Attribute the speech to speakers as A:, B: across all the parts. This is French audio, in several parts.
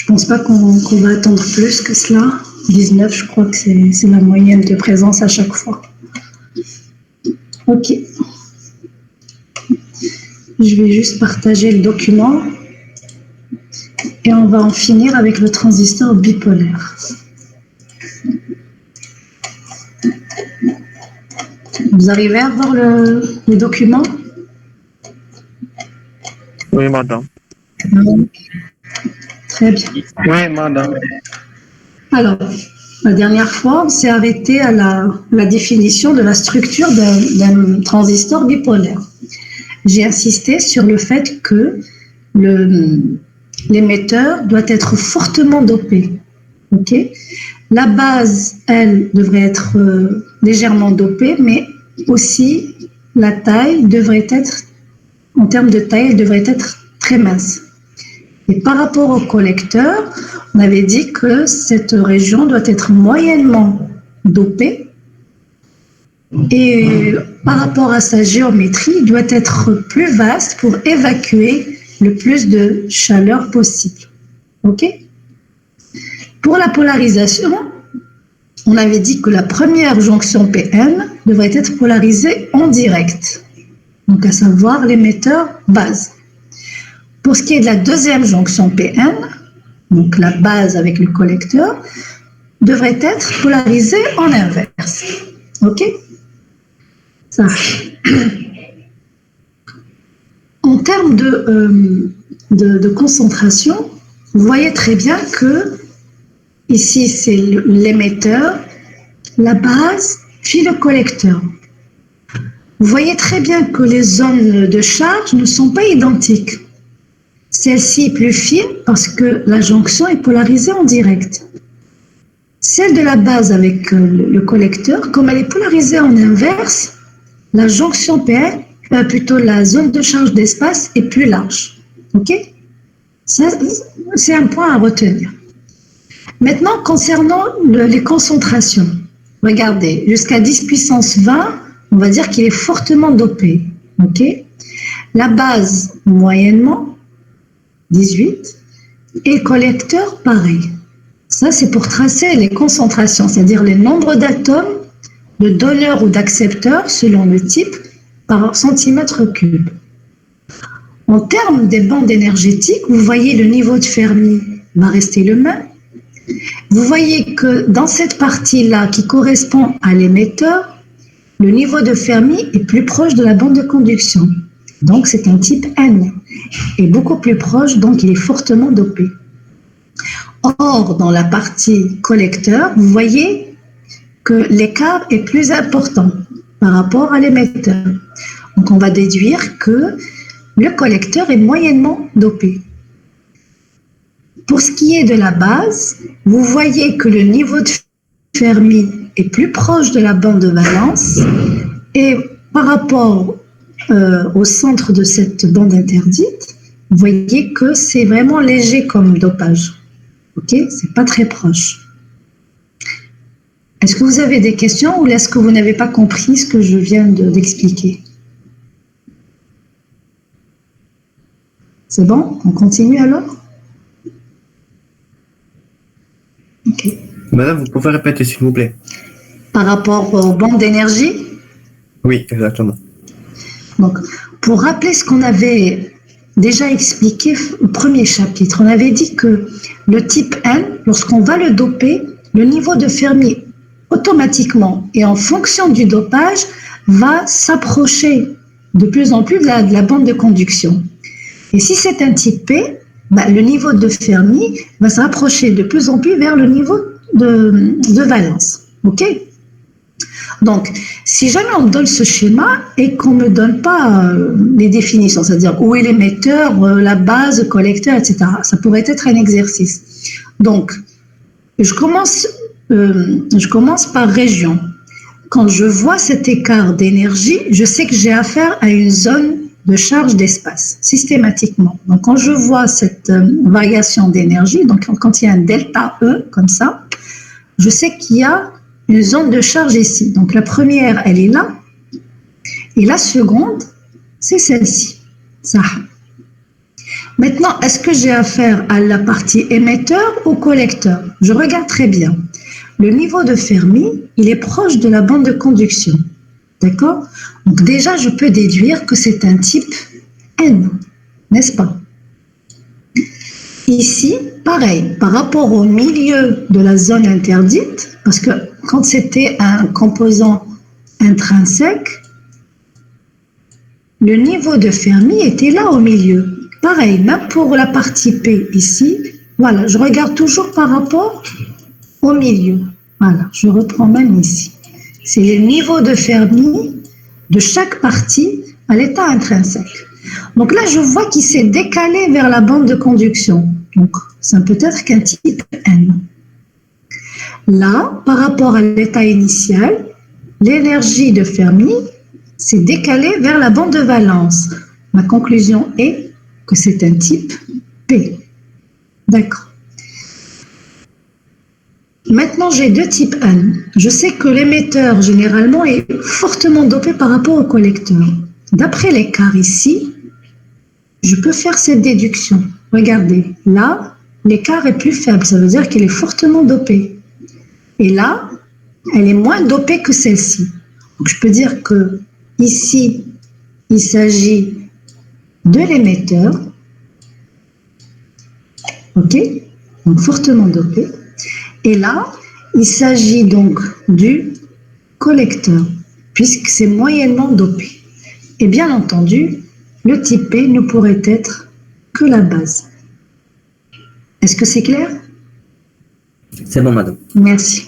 A: pense pas qu'on va attendre plus que cela. 19, je crois que c'est la moyenne de présence à chaque fois. Ok. Je vais juste partager le document et on va en finir avec le transistor bipolaire. Vous arrivez à voir le document?
B: Oui, madame.
A: Très bien.
B: Oui, madame.
A: Alors, la dernière fois, on s'est arrêté à la définition de la structure d'un transistor bipolaire. J'ai insisté sur le fait que l'émetteur doit être fortement dopé. Okay. La base, elle, devrait être légèrement dopée, mais aussi la taille devrait être, en termes de taille, elle devrait être très mince. Et par rapport au collecteur, on avait dit que cette région doit être moyennement dopée et par rapport à sa géométrie, doit être plus vaste pour évacuer le plus de chaleur possible. Ok? Pour la polarisation, on avait dit que la première jonction PN devrait être polarisée en direct, donc à savoir l'émetteur base. Pour ce qui est de la deuxième jonction PN, donc la base avec le collecteur, devrait être polarisée en inverse. Ok? Ça. En termes de concentration, vous voyez très bien que ici c'est l'émetteur, la base, puis le collecteur. Vous voyez très bien que les zones de charge ne sont pas identiques. Celle-ci est plus fine parce que la jonction est polarisée en direct. Celle de la base avec le collecteur, comme elle est polarisée en inverse, la jonction PN, plutôt la zone de charge d'espace est plus large. Ok? Ça, c'est un point à retenir. Maintenant, concernant les concentrations, regardez, jusqu'à 10 puissance 20, on va dire qu'il est fortement dopé. Ok? La base, moyennement, 18, et le collecteur, pareil. Ça, c'est pour tracer les concentrations, c'est-à-dire les nombres d'atomes, de donneurs ou d'accepteurs, selon le type, par centimètre cube. En termes des bandes énergétiques, vous voyez le niveau de Fermi va rester le même. Vous voyez que dans cette partie-là qui correspond à l'émetteur, le niveau de Fermi est plus proche de la bande de conduction. Donc c'est un type N, et beaucoup plus proche, donc il est fortement dopé. Or, dans la partie collecteur, vous voyez que l'écart est plus important par rapport à l'émetteur. Donc on va déduire que le collecteur est moyennement dopé. Pour ce qui est de la base, vous voyez que le niveau de Fermi est plus proche de la bande de valence et par rapport au centre de cette bande interdite, vous voyez que c'est vraiment léger comme dopage. Ok, c'est pas très proche. Est-ce que vous avez des questions ou est-ce que vous n'avez pas compris ce que je viens d'expliquer? C'est bon? On continue alors? Ok.
B: Madame, vous pouvez répéter s'il vous plaît?
A: Par rapport aux bandes d'énergie?
B: Oui, exactement.
A: Donc, pour rappeler ce qu'on avait déjà expliqué au premier chapitre, on avait dit que le type N, lorsqu'on va le doper, le niveau de Fermi automatiquement et en fonction du dopage va s'approcher de plus en plus de la bande de conduction. Et si c'est un type P, le niveau de Fermi va se rapprocher de plus en plus vers le niveau de valence. Ok? Donc, si jamais on me donne ce schéma et qu'on ne me donne pas les définitions, c'est-à-dire où est l'émetteur, la base, le collecteur, etc., ça pourrait être un exercice. Donc, je commence par région. Quand je vois cet écart d'énergie, je sais que j'ai affaire à une zone de charge d'espace, systématiquement. Donc, quand je vois cette variation d'énergie, donc quand il y a un delta E, comme ça, je sais qu'il y a une zone de charge ici. Donc, la première, elle est là. Et la seconde, c'est celle-ci. Ça. Maintenant, est-ce que j'ai affaire à la partie émetteur ou collecteur? Je regarde très bien. Le niveau de Fermi, il est proche de la bande de conduction. D'accord? Donc déjà, je peux déduire que c'est un type N, n'est-ce pas? Ici, pareil, par rapport au milieu de la zone interdite, parce que quand c'était un composant intrinsèque, le niveau de Fermi était là au milieu. Pareil, même pour la partie P ici, voilà, je regarde toujours par rapport au milieu. Voilà, je reprends même ici. C'est le niveau de Fermi de chaque partie à l'état intrinsèque. Donc là, je vois qu'il s'est décalé vers la bande de conduction. Donc, ça peut être qu'un type N. Là, par rapport à l'état initial, l'énergie de Fermi s'est décalée vers la bande de valence. Ma conclusion est que c'est un type P. D'accord. Maintenant, j'ai deux types N. Je sais que l'émetteur, généralement, est fortement dopé par rapport au collecteur. D'après l'écart ici, je peux faire cette déduction. Regardez, là, l'écart est plus faible, ça veut dire qu'elle est fortement dopée. Et là, elle est moins dopée que celle-ci. Donc, je peux dire que ici, il s'agit de l'émetteur, ok, donc fortement dopé. Et là, il s'agit donc du collecteur, puisque c'est moyennement dopé. Et bien entendu, le type P ne pourrait être que la base. Est-ce que c'est clair?
B: C'est bon, madame.
A: Merci.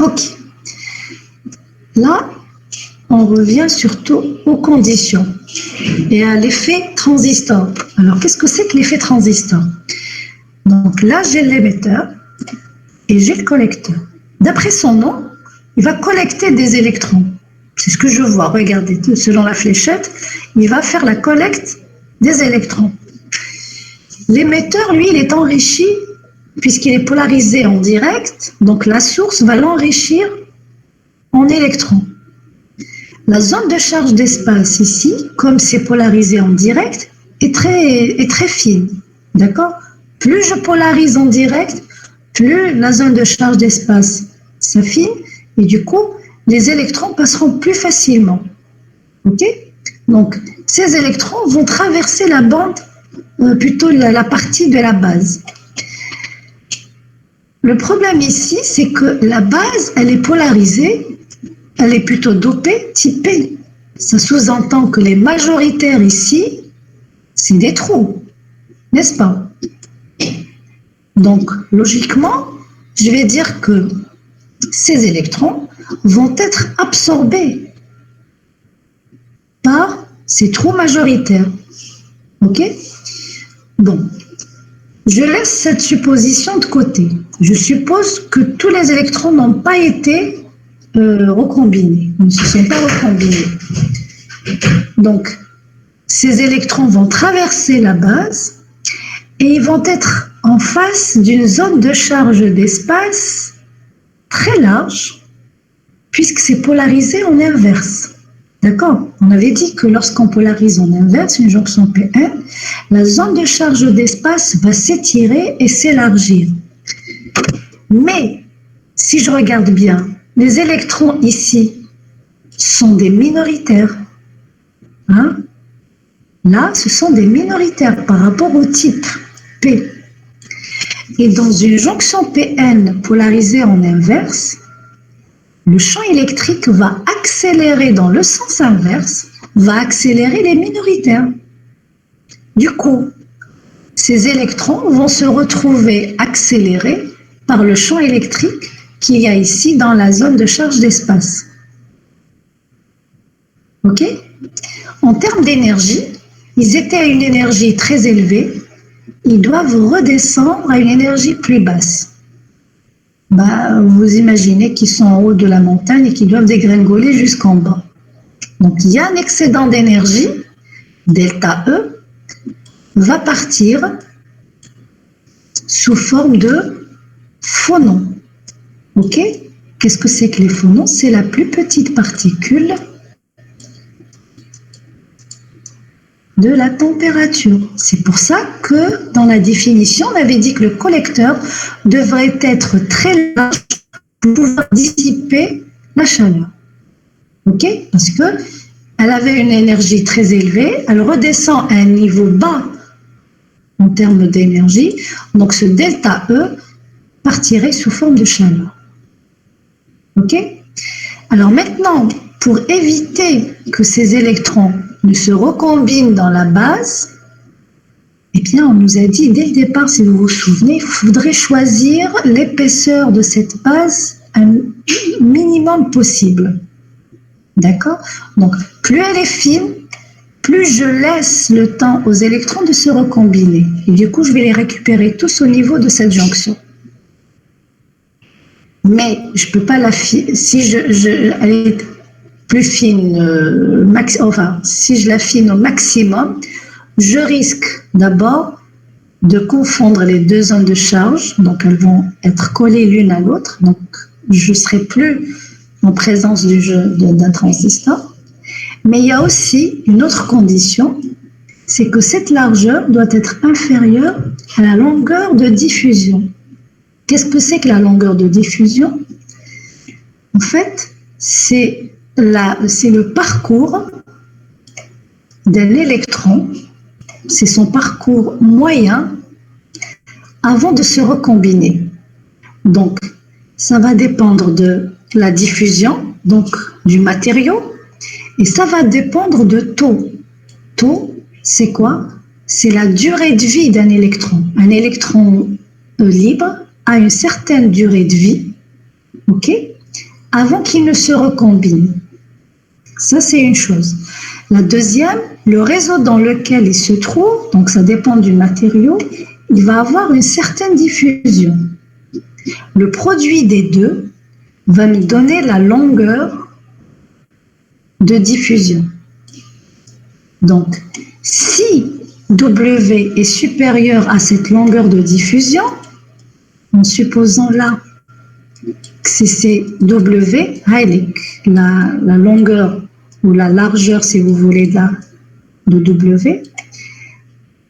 A: Ok. Là, on revient surtout aux conditions et à l'effet transistor. Alors, qu'est-ce que c'est que l'effet transistor? Donc là, j'ai l'émetteur et j'ai le collecteur. D'après son nom, il va collecter des électrons. C'est ce que je vois. Regardez, selon la fléchette, il va faire la collecte des électrons. L'émetteur, lui, il est enrichi puisqu'il est polarisé en direct, donc la source va l'enrichir en électrons. La zone de charge d'espace ici, comme c'est polarisé en direct, est très fine. D'accord? Plus je polarise en direct, plus la zone de charge d'espace s'affine et du coup, les électrons passeront plus facilement. Ok? Donc, ces électrons vont traverser la bande, plutôt la partie de la base. Le problème ici, c'est que la base, elle est polarisée, elle est plutôt dopée, type P. Ça sous-entend que les majoritaires ici, c'est des trous, n'est-ce pas? Donc, logiquement, je vais dire que ces électrons vont être absorbés par ces trous majoritaires. Ok? Bon, je laisse cette supposition de côté. Je suppose que tous les électrons n'ont pas été recombinés, ne se sont pas recombinés. Donc, ces électrons vont traverser la base et ils vont être en face d'une zone de charge d'espace très large, puisque c'est polarisé en inverse. D'accord? On avait dit que lorsqu'on polarise en inverse une jonction P1, la zone de charge d'espace va s'étirer et s'élargir. Mais, si je regarde bien, les électrons ici sont des minoritaires. Hein? Là, ce sont des minoritaires par rapport au type P. Et dans une jonction PN polarisée en inverse, le champ électrique va accélérer dans le sens inverse, va accélérer les minoritaires. Du coup, ces électrons vont se retrouver accélérés par le champ électrique qu'il y a ici dans la zone de charge d'espace. Ok? En termes d'énergie, ils étaient à une énergie très élevée, ils doivent redescendre à une énergie plus basse. Vous imaginez qu'ils sont en haut de la montagne et qu'ils doivent dégringoler jusqu'en bas. Donc il y a un excédent d'énergie, delta E, va partir sous forme de phonons. Ok? Qu'est-ce que c'est que les phonons? C'est la plus petite particule de la température. C'est pour ça que dans la définition, on avait dit que le collecteur devrait être très large pour pouvoir dissiper la chaleur. Ok? Parce que elle avait une énergie très élevée, elle redescend à un niveau bas en termes d'énergie, donc ce delta E partirait sous forme de chaleur. Ok? Alors maintenant, pour éviter que ces électrons ne se recombinent dans la base, eh bien, on nous a dit dès le départ, si vous vous souvenez, il faudrait choisir l'épaisseur de cette base un minimum possible. D'accord? Donc, plus elle est fine, plus je laisse le temps aux électrons de se recombiner. Et du coup, je vais les récupérer tous au niveau de cette jonction. Mais je ne peux pas la si elle est plus fine, si je l'affine au maximum, je risque d'abord de confondre les deux zones de charge, donc elles vont être collées l'une à l'autre, donc je ne serai plus en présence d'un transistor. Mais il y a aussi une autre condition, c'est que cette largeur doit être inférieure à la longueur de diffusion. Qu'est-ce que c'est que la longueur de diffusion? En fait, c'est le parcours d'un électron, c'est son parcours moyen avant de se recombiner. Donc, ça va dépendre de la diffusion, donc du matériau, et ça va dépendre de taux. Taux, c'est quoi? C'est la durée de vie d'un électron. Un électron libre a une certaine durée de vie, ok, avant qu'il ne se recombine. Ça, c'est une chose. La deuxième, le réseau dans lequel il se trouve, donc ça dépend du matériau, il va avoir une certaine diffusion. Le produit des deux va me donner la longueur de diffusion. Donc, si W est supérieur à cette longueur de diffusion, en supposant là que c'est W, la longueur ou la largeur, si vous voulez, de W,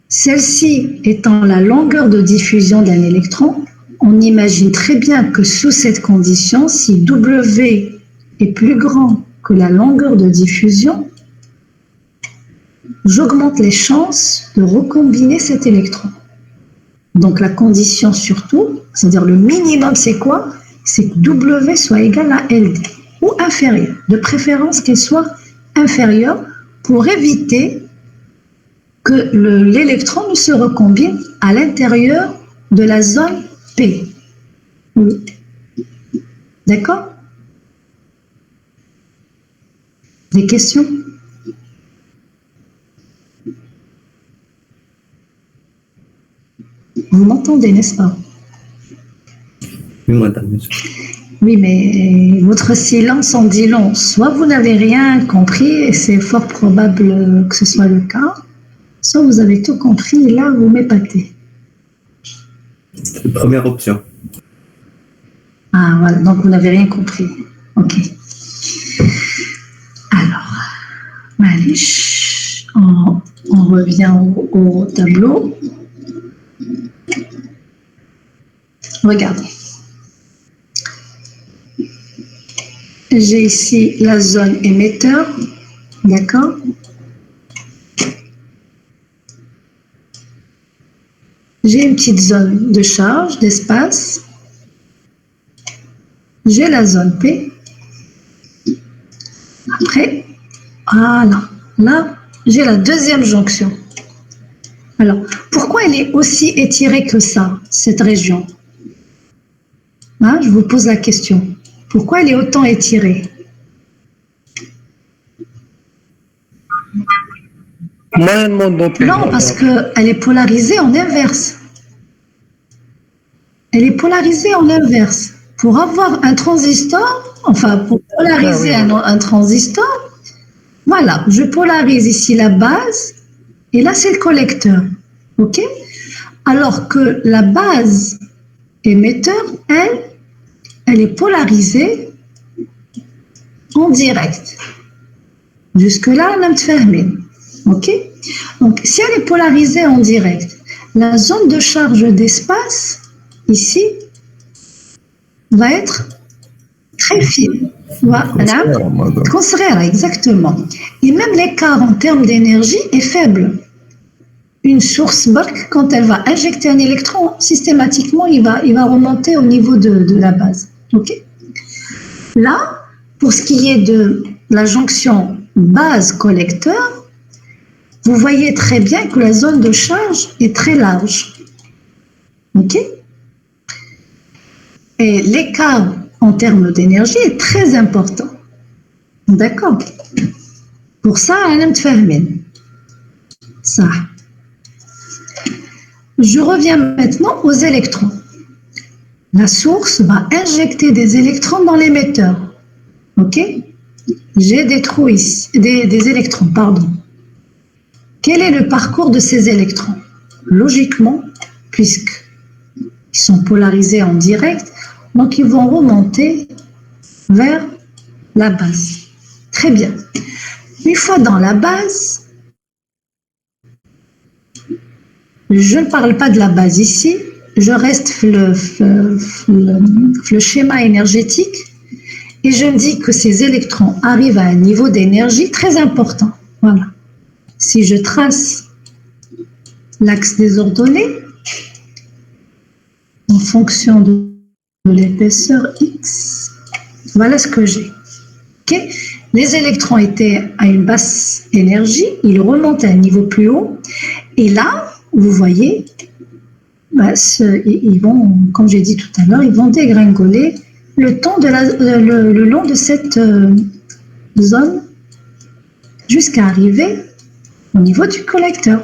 A: celle-ci étant la longueur de diffusion d'un électron, on imagine très bien que sous cette condition, si W est plus grand que la longueur de diffusion, j'augmente les chances de recombiner cet électron. Donc la condition surtout, c'est-à-dire le minimum, c'est quoi? C'est que W soit égal à LD ou inférieur, de préférence qu'elle soit inférieure pour éviter que l'électron ne se recombine à l'intérieur de la zone P. D'accord? Des questions? Vous m'entendez, n'est-ce pas?
B: Oui, madame, bien sûr.
A: Oui, mais votre silence en dit long. Soit vous n'avez rien compris, et c'est fort probable que ce soit le cas, soit vous avez tout compris, et là, vous m'épatez.
B: C'est la première option.
A: Ah, voilà, donc vous n'avez rien compris. Ok. Alors, Malish, on revient au tableau. Regardez. J'ai ici la zone émetteur, d'accord? J'ai une petite zone de charge, d'espace. J'ai la zone P. Après, voilà. Là, j'ai la deuxième jonction. Alors, pourquoi elle est aussi étirée que ça, cette région? Hein, je vous pose la question. Pourquoi elle est autant étirée? Non, parce qu'elle est polarisée en inverse. Elle est polarisée en inverse. Pour avoir un transistor, enfin, pour polariser un transistor, voilà, je polarise ici la base, et là, c'est le collecteur. OK? Alors que la base émetteur, elle est polarisée en direct. Jusque-là, on a fait. OK? Donc, si elle est polarisée en direct, la zone de charge d'espace, ici, va être très fine. Voilà. Contraire, exactement. Et même l'écart en termes d'énergie est faible. Une source Bork, quand elle va injecter un électron, systématiquement, il va remonter au niveau de la base. Okay. Là, pour ce qui est de la jonction base-collecteur, vous voyez très bien que la zone de charge est très large. Ok. Et l'écart en termes d'énergie est très important. D'accord. Pour ça, أنا متفاهمين. Ça. Je reviens maintenant aux électrons. La source va injecter des électrons dans l'émetteur. Ok. J'ai des trous ici, des électrons, pardon. Quel est le parcours de ces électrons? Logiquement, puisqu'ils sont polarisés en direct, donc ils vont remonter vers la base. Très bien. Une fois dans la base, je ne parle pas de la base ici, je reste le schéma énergétique et je me dis que ces électrons arrivent à un niveau d'énergie très important. Voilà. Si je trace l'axe des ordonnées en fonction de l'épaisseur X, voilà ce que j'ai. Okay. Les électrons étaient à une basse énergie, ils remontent à un niveau plus haut, et là, vous voyez, ils vont, comme j'ai dit tout à l'heure, ils vont dégringoler le long de cette zone jusqu'à arriver au niveau du collecteur.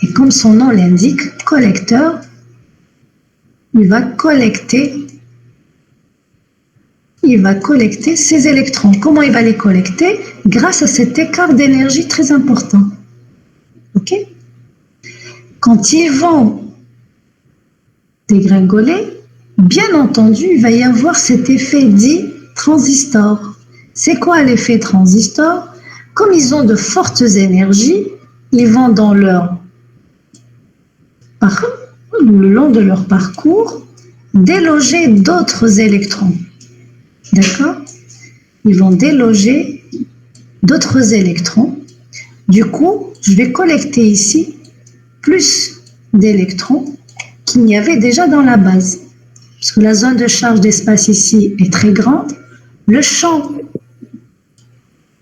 A: Et comme son nom l'indique, collecteur, il va collecter ces électrons. Comment il va les collecter? Grâce à cet écart d'énergie très important. Ok? Quand ils vont dégringoler, bien entendu, il va y avoir cet effet dit transistor. C'est quoi l'effet transistor? Comme ils ont de fortes énergies, ils vont le long de leur parcours, déloger d'autres électrons. D'accord? Ils vont déloger d'autres électrons. Du coup, je vais collecter ici plus d'électrons qu'il n'y avait déjà dans la base. Parce que la zone de charge d'espace ici est très grande. Le champ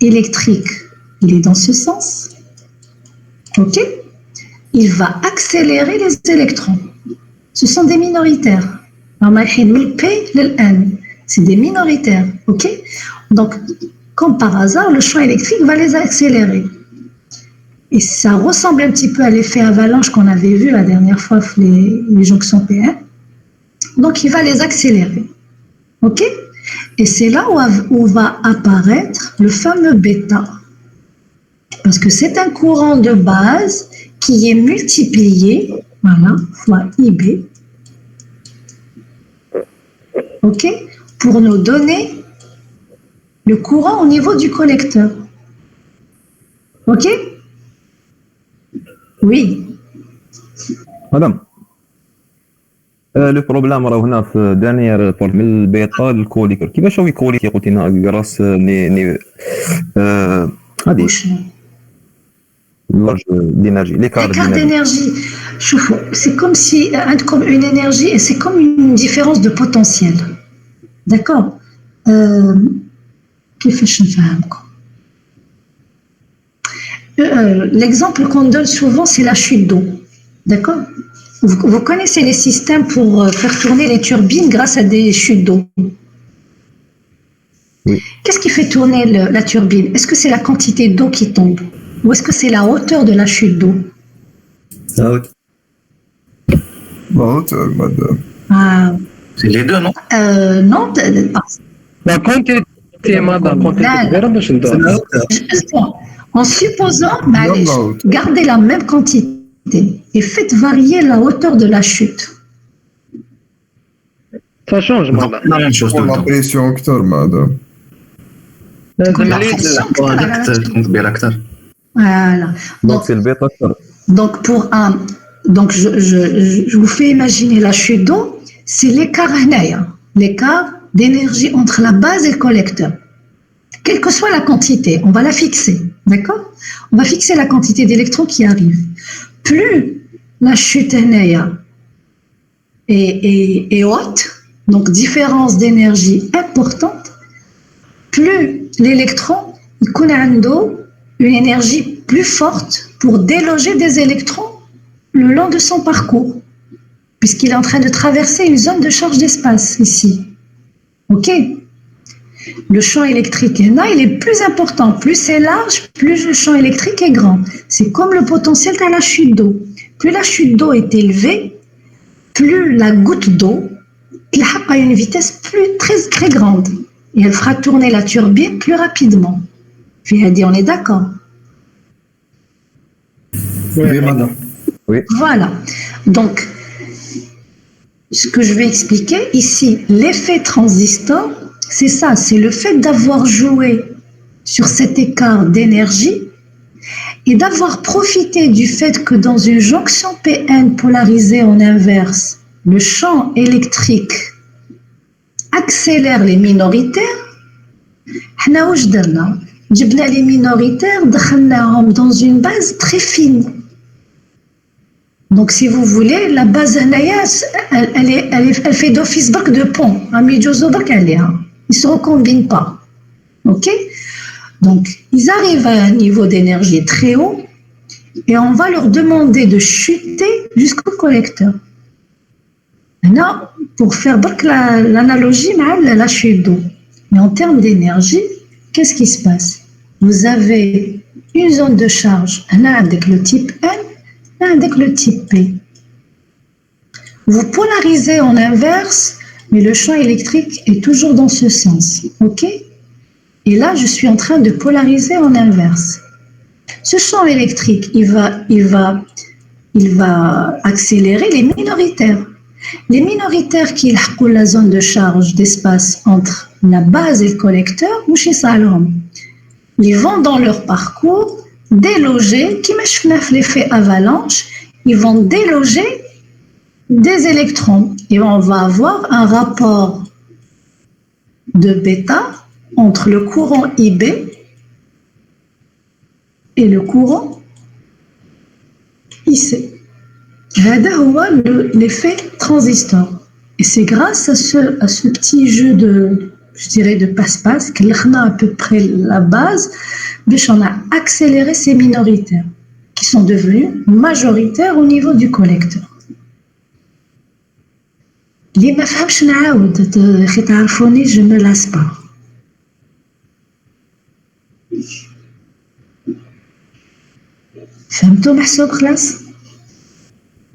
A: électrique, il est dans ce sens. Ok? Il va accélérer les électrons. Ce sont des minoritaires. C'est des minoritaires. Ok? Donc, comme par hasard, le champ électrique va les accélérer. Et ça ressemble un petit peu à l'effet avalanche qu'on avait vu la dernière fois les jonctions P1. Donc, il va les accélérer. Ok? Et c'est là où va apparaître le fameux bêta. Parce que c'est un courant de base qui est multiplié, voilà, fois IB. Ok? Pour nous donner le courant au niveau du collecteur. Ok? Oui.
C: مدام لو بروبليم راه هنا في دانيير بورت من البيتا للكوليكر كيفاش هو يكوليكي قلت لنا غراس ني هذه لارج دينيرجي
A: L'écart d'énergie, c'est comme si comme une énergie et c'est comme une différence de potentiel. D'accord? كيفاش نفهمكم؟ L'exemple qu'on donne souvent, c'est la chute d'eau. D'accord? Vous connaissez les systèmes pour faire tourner les turbines grâce à des chutes d'eau.
C: Oui.
A: Qu'est-ce qui fait tourner la turbine? Est-ce que c'est la quantité d'eau qui tombe? Ou est-ce que c'est la hauteur de la chute d'eau?
B: La hauteur.
D: La hauteur, madame.
A: Ah.
E: C'est les deux, non?
A: Non.
F: La quantité, madame,
B: C'est la hauteur.
A: En supposant, gardez la même quantité et faites varier la hauteur de la chute.
F: Ça change, madame.
E: La même chose tout le
D: La
E: temps.
D: pression أكثر, madame.
F: لازم
A: La
F: ليد
A: pression
E: تكون كبيرة أكثر.
A: Voilà.
C: Donc c'est le bêta.
A: Donc, je vous fais imaginer la chute d'eau, c'est l'écart d'énergie entre la base et le collecteur. Quelle que soit la quantité, on va la fixer, d'accord? On va fixer la quantité d'électrons qui arrivent. Plus la chute est haute, donc différence d'énergie importante, plus l'électron a une énergie plus forte pour déloger des électrons le long de son parcours, puisqu'il est en train de traverser une zone de charge d'espace ici. Ok? Le champ électrique là, il est plus important. Plus c'est large, plus le champ électrique est grand. C'est comme le potentiel de la chute d'eau. Plus la chute d'eau est élevée, plus la goutte d'eau a une vitesse très grande. Et elle fera tourner la turbine plus rapidement. On est d'accord?
D: Oui, madame.
A: Voilà. Donc, ce que je vais expliquer ici, l'effet transistor, c'est ça, c'est le fait d'avoir joué sur cet écart d'énergie et d'avoir profité du fait que dans une jonction PN polarisée en inverse, le champ électrique accélère les minoritaires. Les minoritaires dans une base très fine. Donc, si vous voulez, la base elle fait d'office de pont. Ils ne se recombinent pas. Ok? Donc, ils arrivent à un niveau d'énergie très haut et on va leur demander de chuter jusqu'au collecteur. Maintenant, pour faire l'analogie, la chute d'eau. Mais en termes d'énergie, qu'est-ce qui se passe? Vous avez une zone de charge, avec le type N, avec le type P. Vous polarisez en inverse, mais le champ électrique est toujours dans ce sens. Ok? Et là, je suis en train de polariser en inverse. Ce champ électrique, il va accélérer les minoritaires. Les minoritaires qui ont la zone de charge d'espace entre la base et le collecteur, ils vont dans leur parcours déloger, qui met l'effet avalanche, ils vont déloger des électrons. Et on va avoir un rapport de bêta entre le courant IB et le courant IC. C'est l'effet transistor. Et c'est grâce à ce petit jeu de passe-passe qu'on a à peu près la base, on a accéléré ces minoritaires qui sont devenus majoritaires au niveau du collecteur. Les ma فهمش نعاود تعرفوني je me lasse pas. فهمتوا محسوب خلاص؟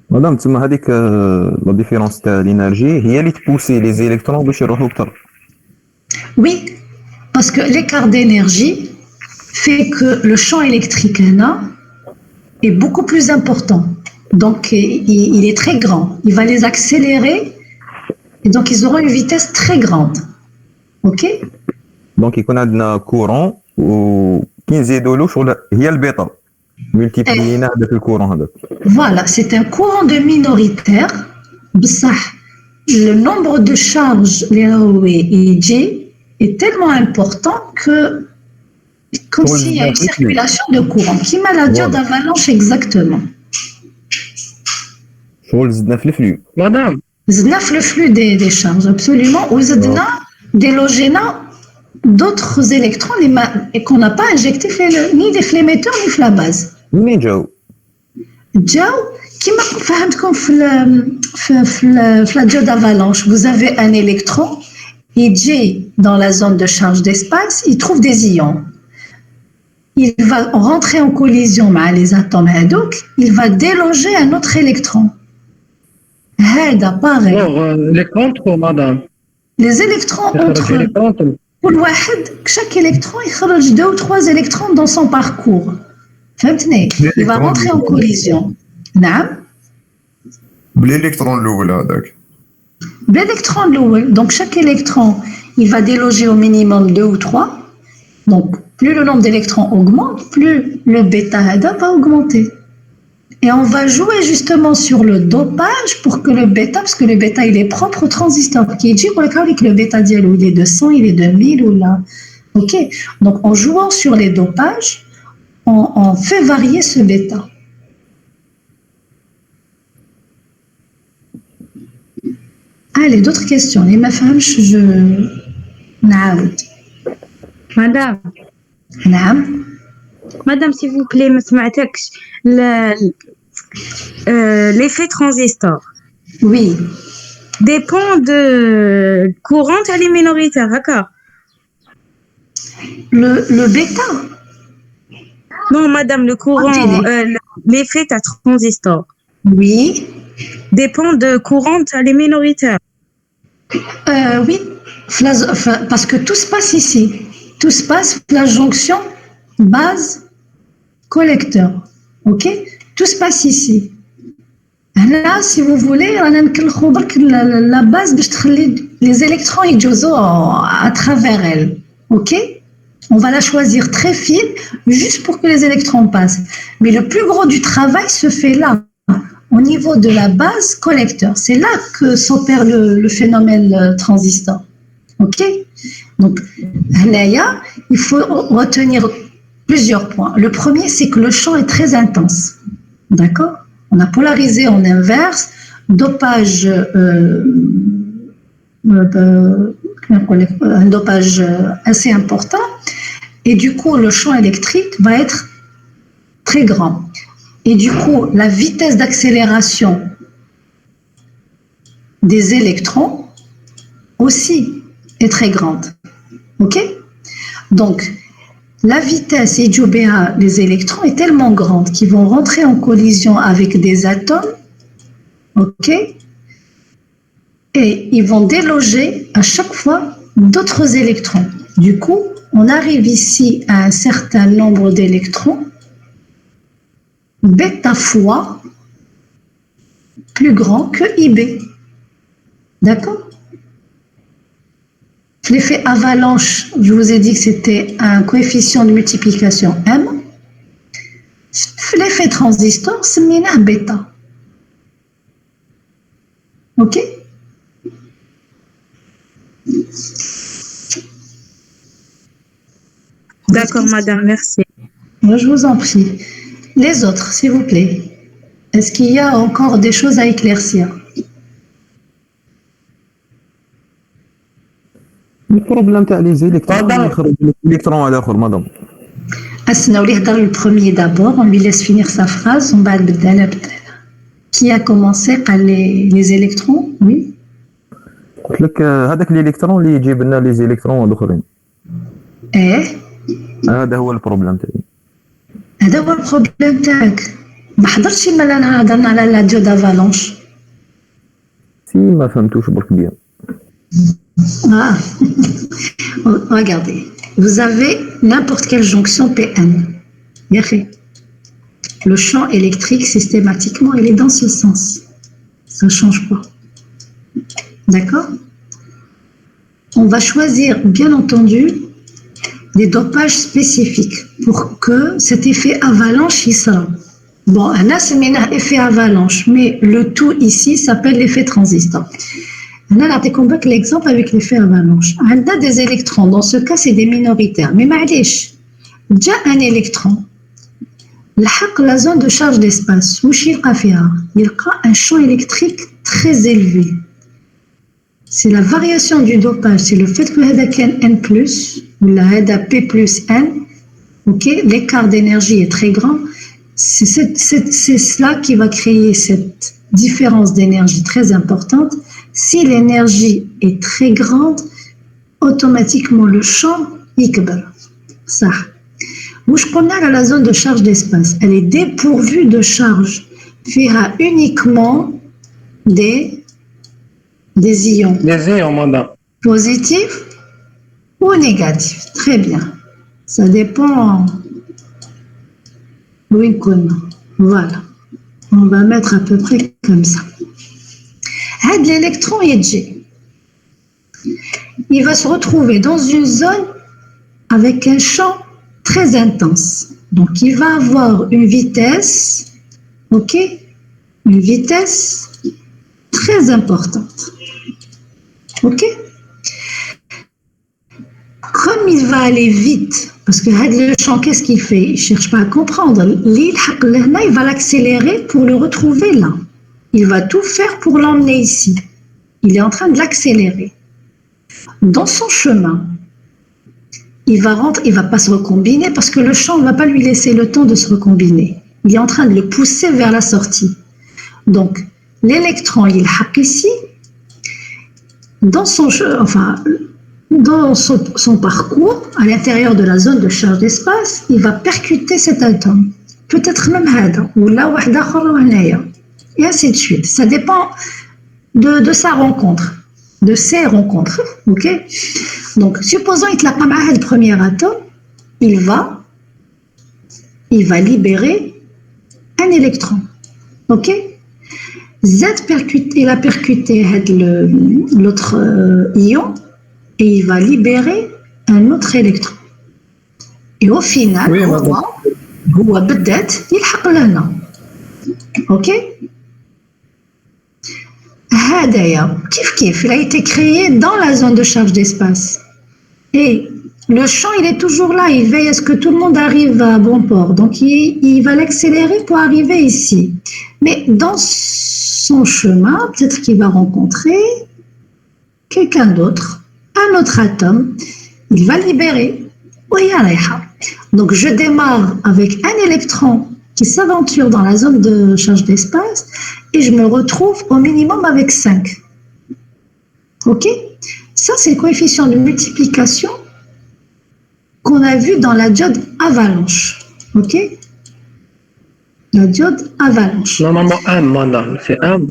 C: مادام تسمى هذيك لا ديفيرونس تاع لينيرجي هي اللي تبوسي لي زيليكترون باش يروحوا اكثر.
A: Oui, parce que l'écart d'énergie fait que le champ électrique est beaucoup plus important. Donc, il est très grand. Il va les accélérer et donc ils auront une vitesse très grande. OK?
C: Donc, يكون عندنا كورون وكي نزيدوا له شغل هي البيتا. Multiplier avec le courant.
A: Voilà, c'est un courant de minoritaire. Le nombre de charges, les OE et J, est tellement important que, comme s'il y a une circulation de courant, qui m'a la diode d'avalanche exactement.
F: Madame.
A: Le flux des charges, absolument. Ou délogéna d'autres électrons et qu'on n'a pas injecté ni des l'émetteur ni la base.
C: Mais Joe.
A: Joe, qui m'a fait comme la diode d'avalanche, vous avez un électron et J dans la zone de charge d'espace, il trouve des ions. Il va rentrer en collision avec les atomes donc il va déloger un autre électron. Pareil.
F: Les contre, madame.
A: Les électrons entre chaque électron il خرج 2 ou 3 électrons dans son parcours. فهمتني؟ Il va rentrer en collision. نعم.
D: بالإلكترون الأول هذاك.
A: L'électron l'eau, donc chaque électron, il va déloger au minimum 2 ou 3. Donc plus le nombre d'électrons augmente, plus le bêta هذا va augmenter. Et on va jouer justement sur le dopage pour que le bêta, parce que le bêta il est propre au transistor, qui dit que le bêta dialou il est de 100, il est de 1000 ou là. Ok, donc en jouant sur les dopages, on fait varier ce bêta. Allez, d'autres questions. Les ma femme, je نعاود.
E: Madame,
A: نعم.
E: Madame, s'il vous plaît, ما سمعتكش l'effet transistor
A: Oui.
E: dépend de courant elle est minoritaire, d'accord?
A: Le bêta.
E: Non, Madame, le courant, l'effet à transistor
A: Oui.
E: dépend de courant elle est minoritaire.
A: Oui. Parce que tout se passe ici. Tout se passe la jonction base collecteur. Ok? Tout se passe ici. Là, si vous voulez, la base, les électrons ils jouent à travers elle. Ok? On va la choisir très fine, juste pour que les électrons passent. Mais le plus gros du travail se fait là, au niveau de la base collecteur. C'est là que s'opère le phénomène transistor. Ok? Donc, là, il faut retenir plusieurs points. Le premier, c'est que le champ est très intense. D'accord? On a polarisé en inverse, dopage, un dopage assez important. Et du coup, le champ électrique va être très grand. Et du coup, la vitesse d'accélération des électrons aussi est très grande. OK? Donc, la vitesse EJOBA des électrons est tellement grande qu'ils vont rentrer en collision avec des atomes. OK? Et ils vont déloger à chaque fois d'autres électrons. Du coup, on arrive ici à un certain nombre d'électrons, bêta fois plus grand que IB. D'accord? L'effet avalanche, je vous ai dit que c'était un coefficient de multiplication M. L'effet transistor, c'est un bêta. OK?
E: D'accord, Madame, merci.
A: Moi, je vous en prie. Les autres, s'il vous plaît. Est-ce qu'il y a encore des choses à éclaircir?
C: البروبليم تاع لي زيليكترون يخرج الالكترون على الاخر مدام.
A: Asna, on va le premier d'abord, on lui laisse finir sa phrase, on va le Qui a commencé par les électrons? Oui.
C: قلت لك هذاك الالكترون اللي يجيب لنا لي زيليكترون الاخرين.
A: ايه.
C: هذا هو البروبليم تاعي.
A: هذا هو البروبليم تاعك. ما حضرتش مالا انا هضرنا على لا ديود افالونش.
C: سي ما فهمتوش برك بيان.
A: Ah. Regardez, vous avez n'importe quelle jonction PN. Le champ électrique, systématiquement, il est dans ce sens. Ça ne change pas. D'accord? On va choisir, bien entendu, des dopages spécifiques pour que cet effet avalanche y soit. Bon, là, c'est un effet avalanche, mais le tout ici s'appelle l'effet transistor. Là, on a l'exemple avec l'effet avalanche. On a des électrons. Dans ce cas, c'est des minoritaires. Mais معليش, déjà un électron, la zone de charge d'espace, il y a un champ électrique très élevé. C'est la variation du dopage, c'est le fait que N+, ou la P plus N, okay, l'écart d'énergie est très grand. C'est cela qui va créer cette différence d'énergie très importante. Si l'énergie est très grande, automatiquement le champ يكبر. Ça. Mouche qu'on a la zone de charge d'espace, elle est dépourvue de charge. Fera uniquement des ions.
F: Des ions, Madame.
A: Positifs ou négatifs. Très bien. Ça dépend. Oui, voilà. On va mettre à peu près comme ça. L'électron il va se retrouver dans une zone avec un champ très intense. Donc, il va avoir une vitesse, ok, une vitesse très importante. Ok? Comme il va aller vite, parce que le champ, qu'est-ce qu'il fait? Il ne cherche pas à comprendre. Il va l'accélérer pour le retrouver là. Il va tout faire pour l'emmener ici. Il est en train de l'accélérer. Dans son chemin, il va pas se recombiner parce que le champ ne va pas lui laisser le temps de se recombiner. Il est en train de le pousser vers la sortie. Donc, l'électron, il hack ici. Dans son parcours, à l'intérieur de la zone de charge d'espace, il va percuter cet atome. Peut-être même hada, ou là, et ainsi de suite. Ça dépend de sa rencontre, de ses rencontres. Ok? Donc, supposons qu'il a pas le premier atome, il va libérer un électron. Ok? Z il a percuté l'autre ion et il va libérer un autre électron. Et au final, هو بدات يلحق لهنا. Ok? هدايا كيف il a été créé dans la zone de charge d'espace. Et le champ, il est toujours là, il veille à ce que tout le monde arrive à bon port. Donc, il va l'accélérer pour arriver ici. Mais dans son chemin, peut-être qu'il va rencontrer quelqu'un d'autre, un autre atome, il va libérer. Donc, je démarre avec un électron qui s'aventure dans la zone de charge d'espace et je me retrouve au minimum avec 5. Ok? Ça, c'est le coefficient de multiplication qu'on a vu dans la diode avalanche. Ok? La diode avalanche.
F: Normalement, 1, madame, c'est 1.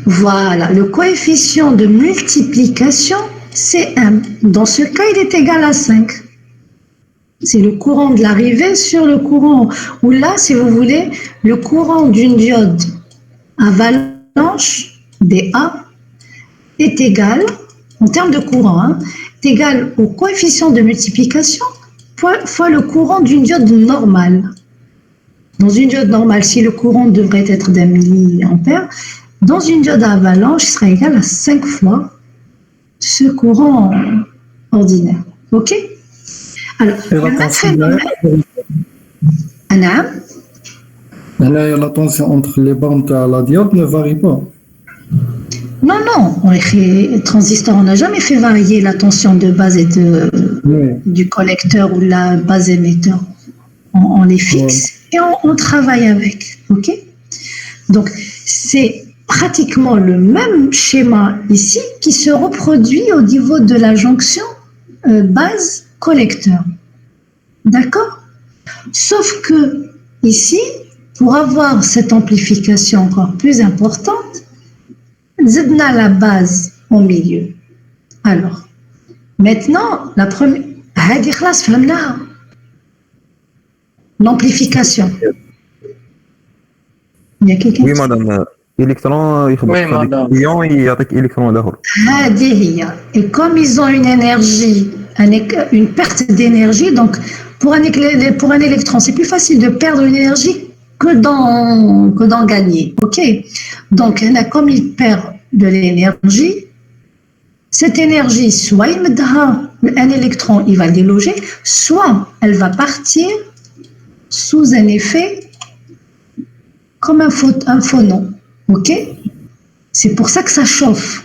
A: Voilà, le coefficient de multiplication, c'est 1. Dans ce cas, il est égal à 5. C'est le courant de l'arrivée sur le courant, ou là, si vous voulez, le courant d'une diode avalanche, DA, est égal, en termes de courant, est égal au coefficient de multiplication fois le courant d'une diode normale. Dans une diode normale, si le courant devrait être d'un milliampère, dans une diode avalanche, il sera égal à 5 fois ce courant ordinaire. Ok? Alors,
D: la tension entre les bandes à la diode ne varie pas.
A: Non, transistor, on n'a jamais fait varier la tension de base et du collecteur ou la base émetteur. On les fixe et on travaille avec. Ok? Donc, c'est pratiquement le même schéma ici qui se reproduit au niveau de la jonction base-collecteur. D'accord? Sauf que ici, pour avoir cette amplification encore plus importante, zidna la base au milieu. Alors, maintenant, la première, l'amplification. Il y a quelqu'un?
C: Oui, madame. Électron, il faut ion et avec électron d'or.
A: Et comme ils ont une énergie, une perte d'énergie, donc pour un électron, c'est plus facile de perdre une énergie que d'en gagner. Ok? Donc, comme il perd de l'énergie, cette énergie, soit il me donnera un électron, il va le déloger, soit elle va partir sous un effet comme un phonon. Ok? C'est pour ça que ça chauffe.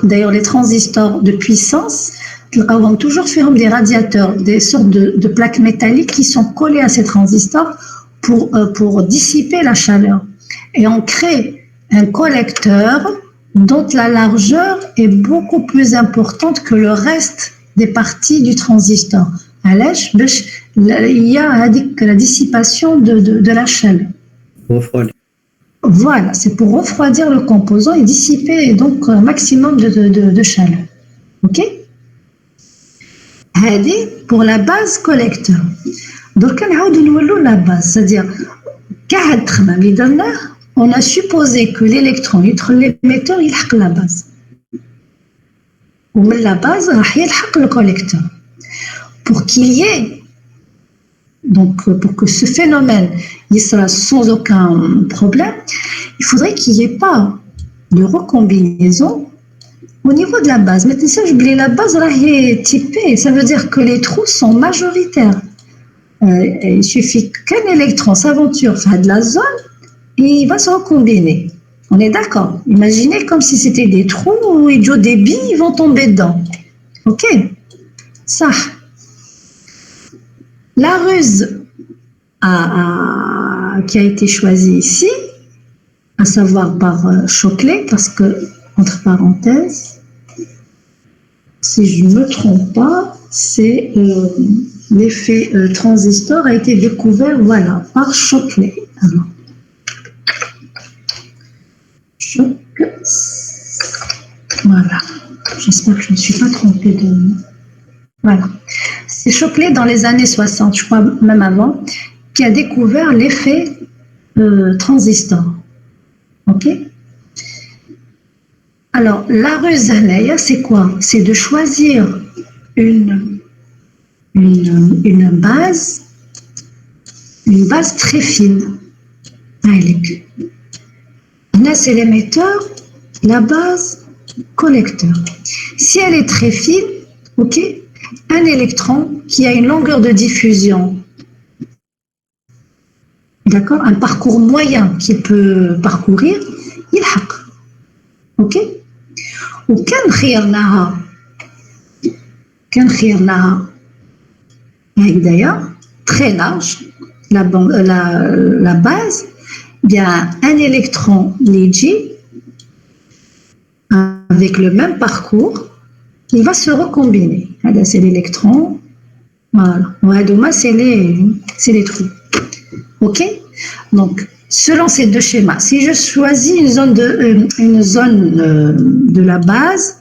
A: D'ailleurs, les transistors de puissance vont toujours faire des radiateurs, des sortes de plaques métalliques qui sont collées à ces transistors pour dissiper la chaleur. Et on crée un collecteur dont la largeur est beaucoup plus importante que le reste des parties du transistor. Il y a la dissipation de la chaleur. Voilà, c'est pour refroidir le composant et dissiper donc un maximum de chaleur. Ok? Pour la base collecteur. Donc, la base, c'est-à-dire, on a supposé que l'électron, l'émetteur, il a la base. Ou la base, il a le collecteur. Pour qu'il y ait Donc, pour que ce phénomène il sera sans aucun problème, il faudrait qu'il n'y ait pas de recombinaison au niveau de la base. Maintenant, ça, je oublie la base, là, est typée. Ça veut dire que les trous sont majoritaires. Il suffit qu'un électron s'aventure de la zone et il va se recombiner. On est d'accord? Imaginez comme si c'était des trous où des billes vont tomber dedans. Ok? Ça. La ruse qui a été choisie ici, à savoir par Shockley, parce que, entre parenthèses, si je ne me trompe pas, c'est l'effet transistor a été découvert, voilà, par Shockley. Alors, voilà. J'espère que je ne me suis pas trompée de... Voilà. C'est Shockley dans les années 60, je crois même avant, qui a découvert l'effet transistor. Ok? Alors, la ruse c'est quoi? C'est de choisir une base très fine. Là, c'est l'émetteur, la base, collecteur. Si elle est très fine, ok, un électron qui a une longueur de diffusion, d'accord, un parcours moyen qu'il peut parcourir, il hack. Ok? Ou كان خيرناها هكذايا très large, la base, bien un électron léger avec le même parcours, il va se recombiner. Là, c'est l'électron, voilà. C'est les trous. Ok? Donc, selon ces deux schémas, si je choisis une zone de la base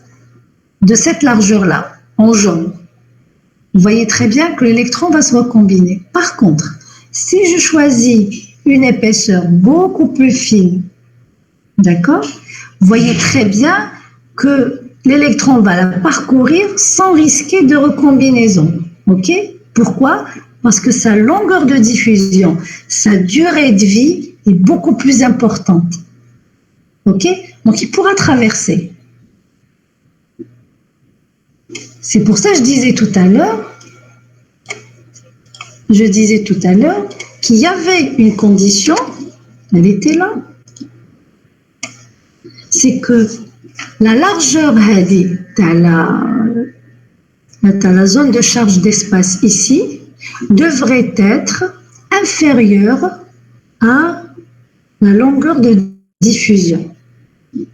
A: de cette largeur-là, en jaune, vous voyez très bien que l'électron va se recombiner. Par contre, si je choisis une épaisseur beaucoup plus fine, d'accord, vous voyez très bien que l'électron va la parcourir sans risquer de recombinaison. Ok? Pourquoi? Parce que sa longueur de diffusion, sa durée de vie est beaucoup plus importante. Ok? Donc, il pourra traverser. C'est pour ça que je disais tout à l'heure qu'il y avait une condition, elle était là, c'est que la largeur de la zone de charge d'espace ici devrait être inférieure à la longueur de diffusion.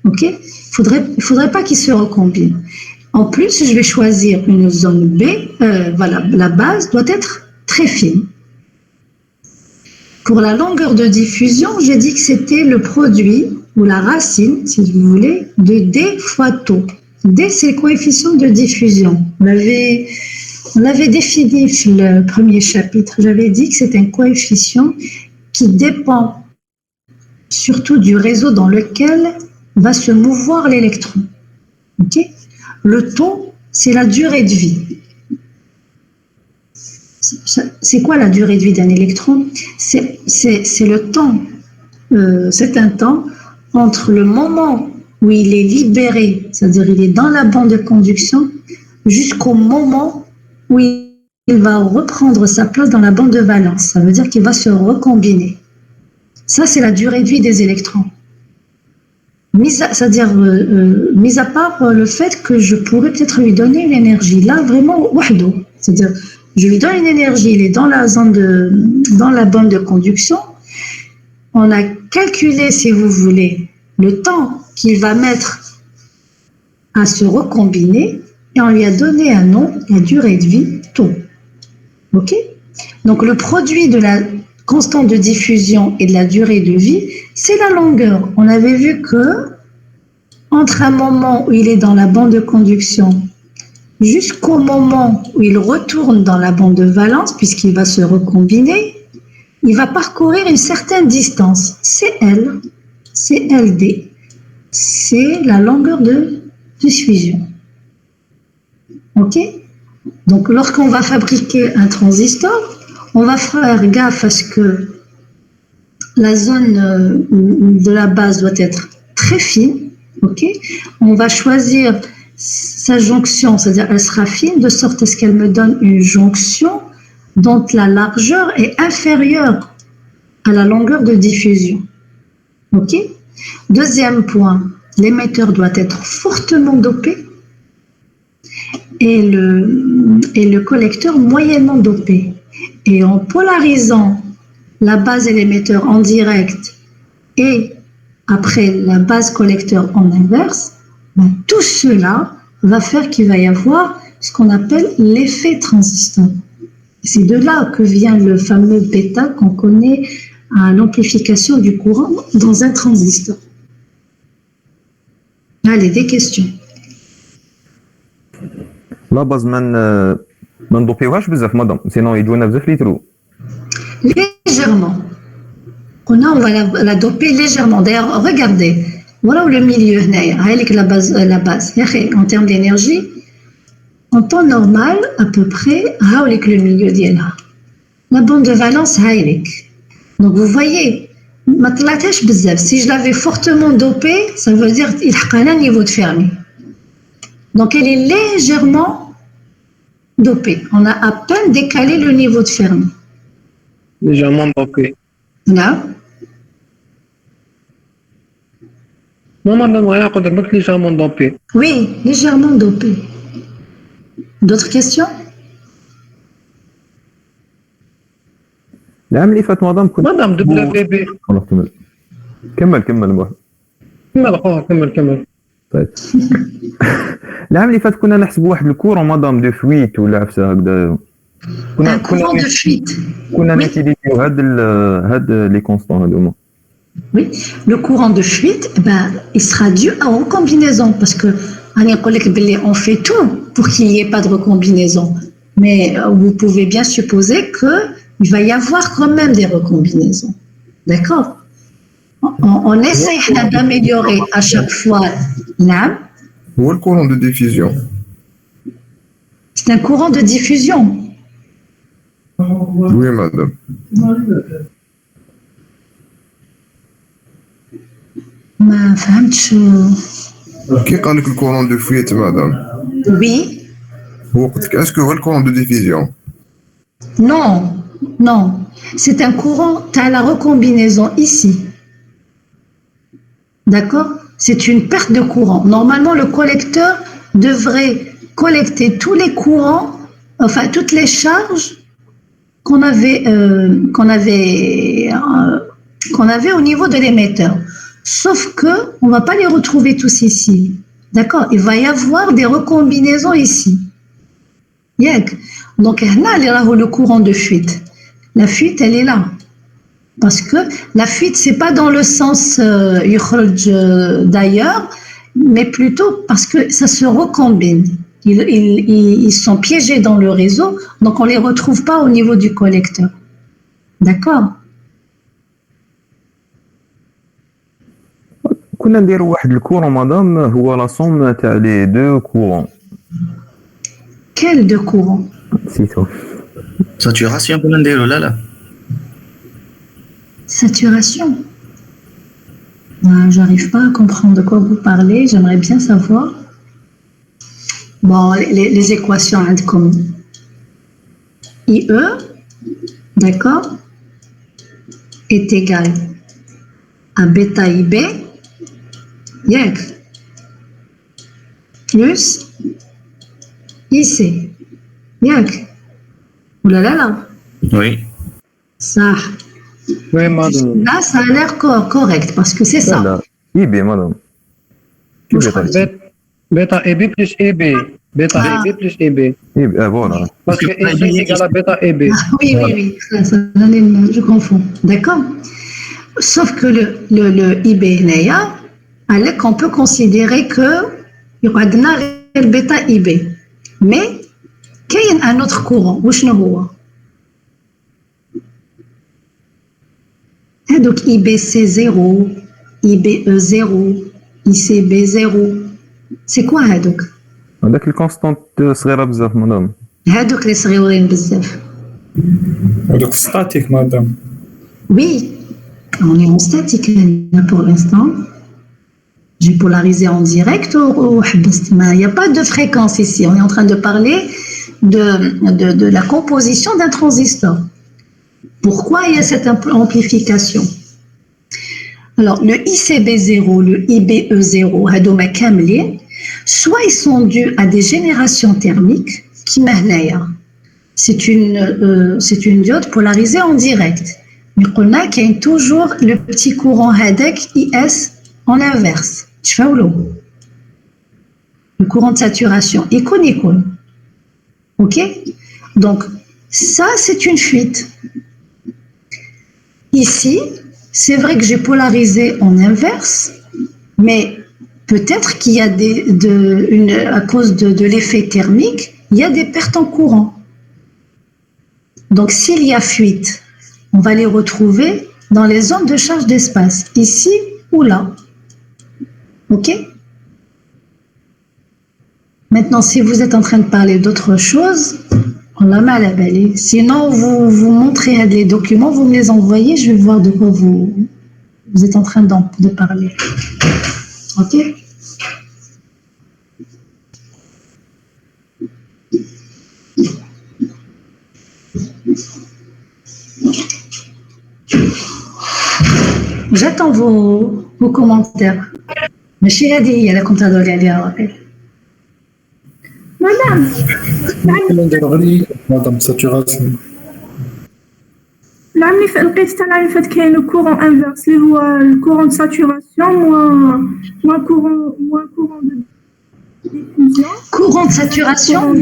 A: Ok? Il faudrait pas qu'il se recombine. En plus, je vais choisir une zone B. Voilà, la base doit être très fine. Pour la longueur de diffusion, j'ai dit que c'était le produit ou la racine, si vous voulez, de D fois tau. D, c'est le coefficient de diffusion. On l'avait défini sur le premier chapitre. J'avais dit que c'est un coefficient qui dépend surtout du réseau dans lequel va se mouvoir l'électron. Ok? Le taux, c'est la durée de vie. C'est quoi la durée de vie d'un électron? C'est le temps, c'est un temps entre le moment où il est libéré, c'est-à-dire il est dans la bande de conduction, jusqu'au moment où il va reprendre sa place dans la bande de valence. Ça veut dire qu'il va se recombiner. Ça, c'est la durée de vie des électrons. Mis à part le fait que je pourrais peut-être lui donner une énergie. Là, vraiment, wahdo. C'est-à-dire, je lui donne une énergie, il est dans la bande de conduction. On a calculé, si vous voulez, le temps qu'il va mettre à se recombiner et on lui a donné un nom, la durée de vie, tau. Ok? Donc, le produit de la constante de diffusion et de la durée de vie, c'est la longueur. On avait vu que entre un moment où il est dans la bande de conduction jusqu'au moment où il retourne dans la bande de valence, puisqu'il va se recombiner, il va parcourir une certaine distance. C'est L, c'est LD, c'est la longueur de diffusion. Ok? Donc, lorsqu'on va fabriquer un transistor, On va faire gaffe à ce que la zone de la base doit être très fine, ok? On va choisir sa jonction, c'est-à-dire elle sera fine de sorte à ce qu'elle me donne une jonction dont la largeur est inférieure à la longueur de diffusion, ok? Deuxième point, l'émetteur doit être fortement dopé et le collecteur moyennement dopé. Et en polarisant la base et l'émetteur en direct et après la base collecteur en inverse, ben, tout cela va faire qu'il va y avoir ce qu'on appelle l'effet transistor. C'est de là que vient le fameux bêta qu'on connaît à l'amplification du courant dans un transistor. Allez, des questions.
C: لا باز ما ندوبيوهاش بزاف مدام سينو يجونا بزاف ليترو.
A: Légèrement. On va la doper légèrement. D'ailleurs, regardez. Voilà où le milieu, avec la base. En termes d'énergie, en temps normal, à peu près, avec le milieu d'Yela. La bande de valence, avec. Donc, vous voyez, si je l'avais fortement dopée, ça veut dire qu'il a un niveau de Fermi. Donc, elle est légèrement dopée. On a à peine décalé le niveau de Fermi.
F: Légèrement dopé.
A: Là.
F: Non, madame, rien, on a légèrement dopé.
A: Oui, légèrement dopé. D'autres questions?
C: العام اللي فات مدام كنت
F: مدام WB.
C: خلاص كمل
F: كمل.
C: طيب العام اللي فات كنا نحسبوا واحد الكورون مدام دو فويت ولا عفسه هكذا كنا نتيليزيو هاد لي كونستون هادوما.
A: Oui, le courant de fuite, ben, il sera dû à recombinaison parce que on fait tout pour qu'il n'y ait pas de recombinaison. Mais vous pouvez bien supposer qu'il va y avoir quand même des recombinaisons. D'accord? On essaie d'améliorer à chaque fois l'âme.
G: Où est le courant de diffusion?
A: C'est un courant de diffusion.
G: Oui, madame.
A: ما فهمتش.
G: كي قال لك الكورون دو فويت مدام؟
A: Oui.
G: هو قلت لك اسكو هو الكورون دو ديفيزيون؟
A: Non. C'est un courant, tu as la recombinaison ici. D'accord? C'est une perte de courant. Normalement, le collecteur devrait collecter tous les courants, enfin toutes les charges qu'on avait au niveau de l'émetteur. Sauf que on va pas les retrouver tous ici. D'accord? Il va y avoir des recombinaisons ici. Donc, le courant de fuite. La fuite, elle est là. Parce que la fuite, c'est pas dans le sens d'ailleurs, mais plutôt parce que ça se recombine. Ils sont piégés dans le réseau, donc on les retrouve pas au niveau du collecteur. D'accord?
C: كنا نديروا واحد الكورون مدام هو لا سوم تاع لي دو كورون.
A: Quel deux courants?
C: سيتو
B: ساتوراسيون كنا نديروا لا
A: Saturation. J'arrive pas à comprendre de quoi vous parlez. J'aimerais bien savoir. Bon, les équations comme IE, d'accord, est égal à bêta IB, plus IC. Oulala.
B: Oui.
A: Ça.
F: Oui, madame.
A: Là, ça a l'air correct parce que c'est ça.
C: IB مدام.
F: Bêta EB plus EB. Bêta EB plus EB.
C: Voilà.
F: Parce que EC égale à bêta EB.
A: Oui. Je confonds. D'accord? Sauf que le IB Naya, on peut considérer que il y aura le bêta IB. Mais, qu'il y a un autre courant. Où je ne vois. Donc IBC0, IBE0, ICB0. C'est quoi هذوك؟
C: هذاك الكونستانت صغيره بزاف مدام.
A: هذوك اللي صغيورين بزاف.
D: Donc statique, madame.
A: Oui, on est en statique là, pour l'instant. J'ai polarisé en direct ou il n'y a pas de fréquence ici. On est en train de parler de la composition d'un transistor. Pourquoi il y a cette amplification? Alors, le ICB0, le IBE0, Hadouma Kamli, soit ils sont dus à des générations thermiques, qui c'est une diode polarisée en direct. Mais on a qu'il y a toujours le petit courant HADEC IS en inverse. Le courant de saturation. Icône. OK? Donc, ça, c'est une fuite. Ici, c'est vrai que j'ai polarisé en inverse, mais peut-être qu'il y a à cause de l'effet thermique, il y a des pertes en courant. Donc, s'il y a fuite, on va les retrouver dans les zones de charge d'espace, ici ou là. OK? Maintenant, si vous êtes en train de parler d'autre chose, on l'a mal à balayer. Sinon, vous montrez les documents, vous me les envoyez, je vais voir de quoi vous êtes en train de parler. OK? J'attends vos commentaires. Mais chez la DI, elle a comptable à rappel.
E: Madame,
D: Madame, saturation.
E: là, il fait qu'il y a le courant inverse, le courant de saturation, moins courant de diffusion.
A: Courant de saturation,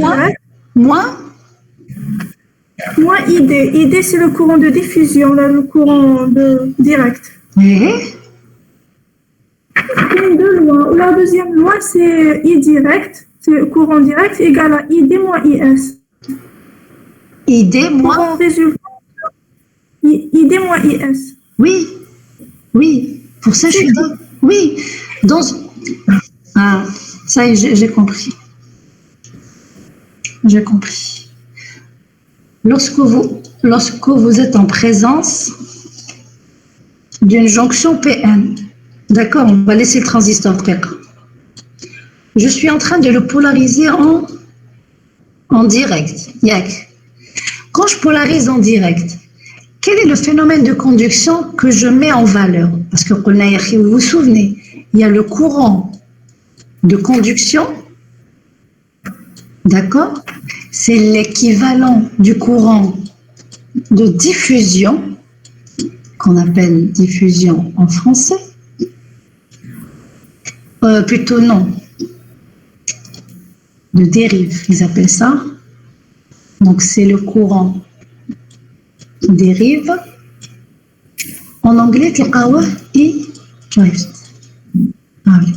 A: moins
E: ID. ID, c'est le courant de diffusion, là, le courant direct.
A: Oui.
E: Il y a deux lois. La deuxième loi, c'est I direct, c'est le courant direct égal à ID moins IS.
A: ID moins
E: Courant résultant, ID moins IS.
A: Oui. Pour ça, je suis dans... Oui. Ah, ça y est, j'ai compris. J'ai compris. Lorsque vous êtes en présence d'une jonction PN, d'accord, on va laisser le transistor faire. Je suis en train de le polariser en direct. Quand je polarise en direct, quel est le phénomène de conduction que je mets en valeur? Parce que vous vous souvenez, il y a le courant de conduction, d'accord? C'est l'équivalent du courant de diffusion, qu'on appelle diffusion en français. Plutôt non. De dérive, ils appellent ça. Donc, c'est le courant dérive. En anglais, c'est drift. Ah oui.